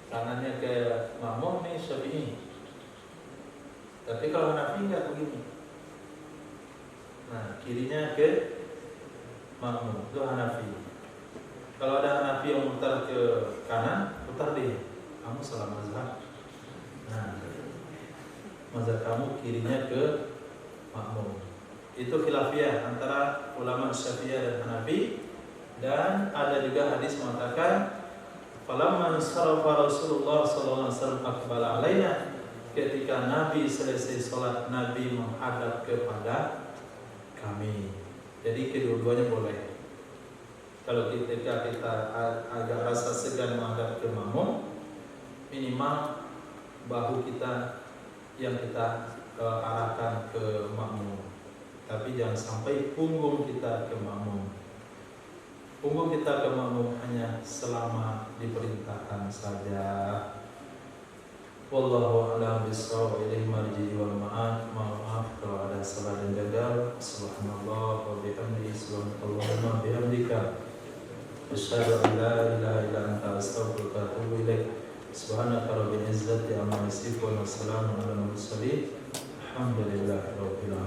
kanannya ke makmum, ini Syafi'i. Tapi kalau Hanafi enggak begini. Nah, kirinya ke makmum, itu Hanafi. Kalau ada Hanafi yang mutar ke kanan, putar dia. Kamu salah mazhab. Nah, mazhab kamu kirinya ke makmum. Itu khilafiyah antara ulama Syafi'iyah dan Hanafi. Dan ada juga hadis mengatakan, falamma sarafa Rasulullah sallallahu alaihi wasallam aqbala alaina, ketika Nabi selesai sholat, Nabi menghadap kepada kami. Jadi kedua-duanya boleh. Kalau ketika kita agak rasa segan menghadap ke makmum, minimal bahu kita yang kita arahkan ke makmum. Tapi jangan sampai punggung kita ke makmum. Punggung kita ke makmum hanya selama diperintahkan saja. Wallahu a'lam bishawab. Ilaihi marji'i wal ma'ad. Maaf kalau ada salah dan gagal. Subhanallah wa bihamdihi, subhanallahumma bihamdika, asyhadu an la ilaha illa anta, astaghfiruka wa atubu ilaik. Subhanaka rabbil izzati amma yasifun wa salamun alal mursalin. Alhamdulillahi rabbil alamin.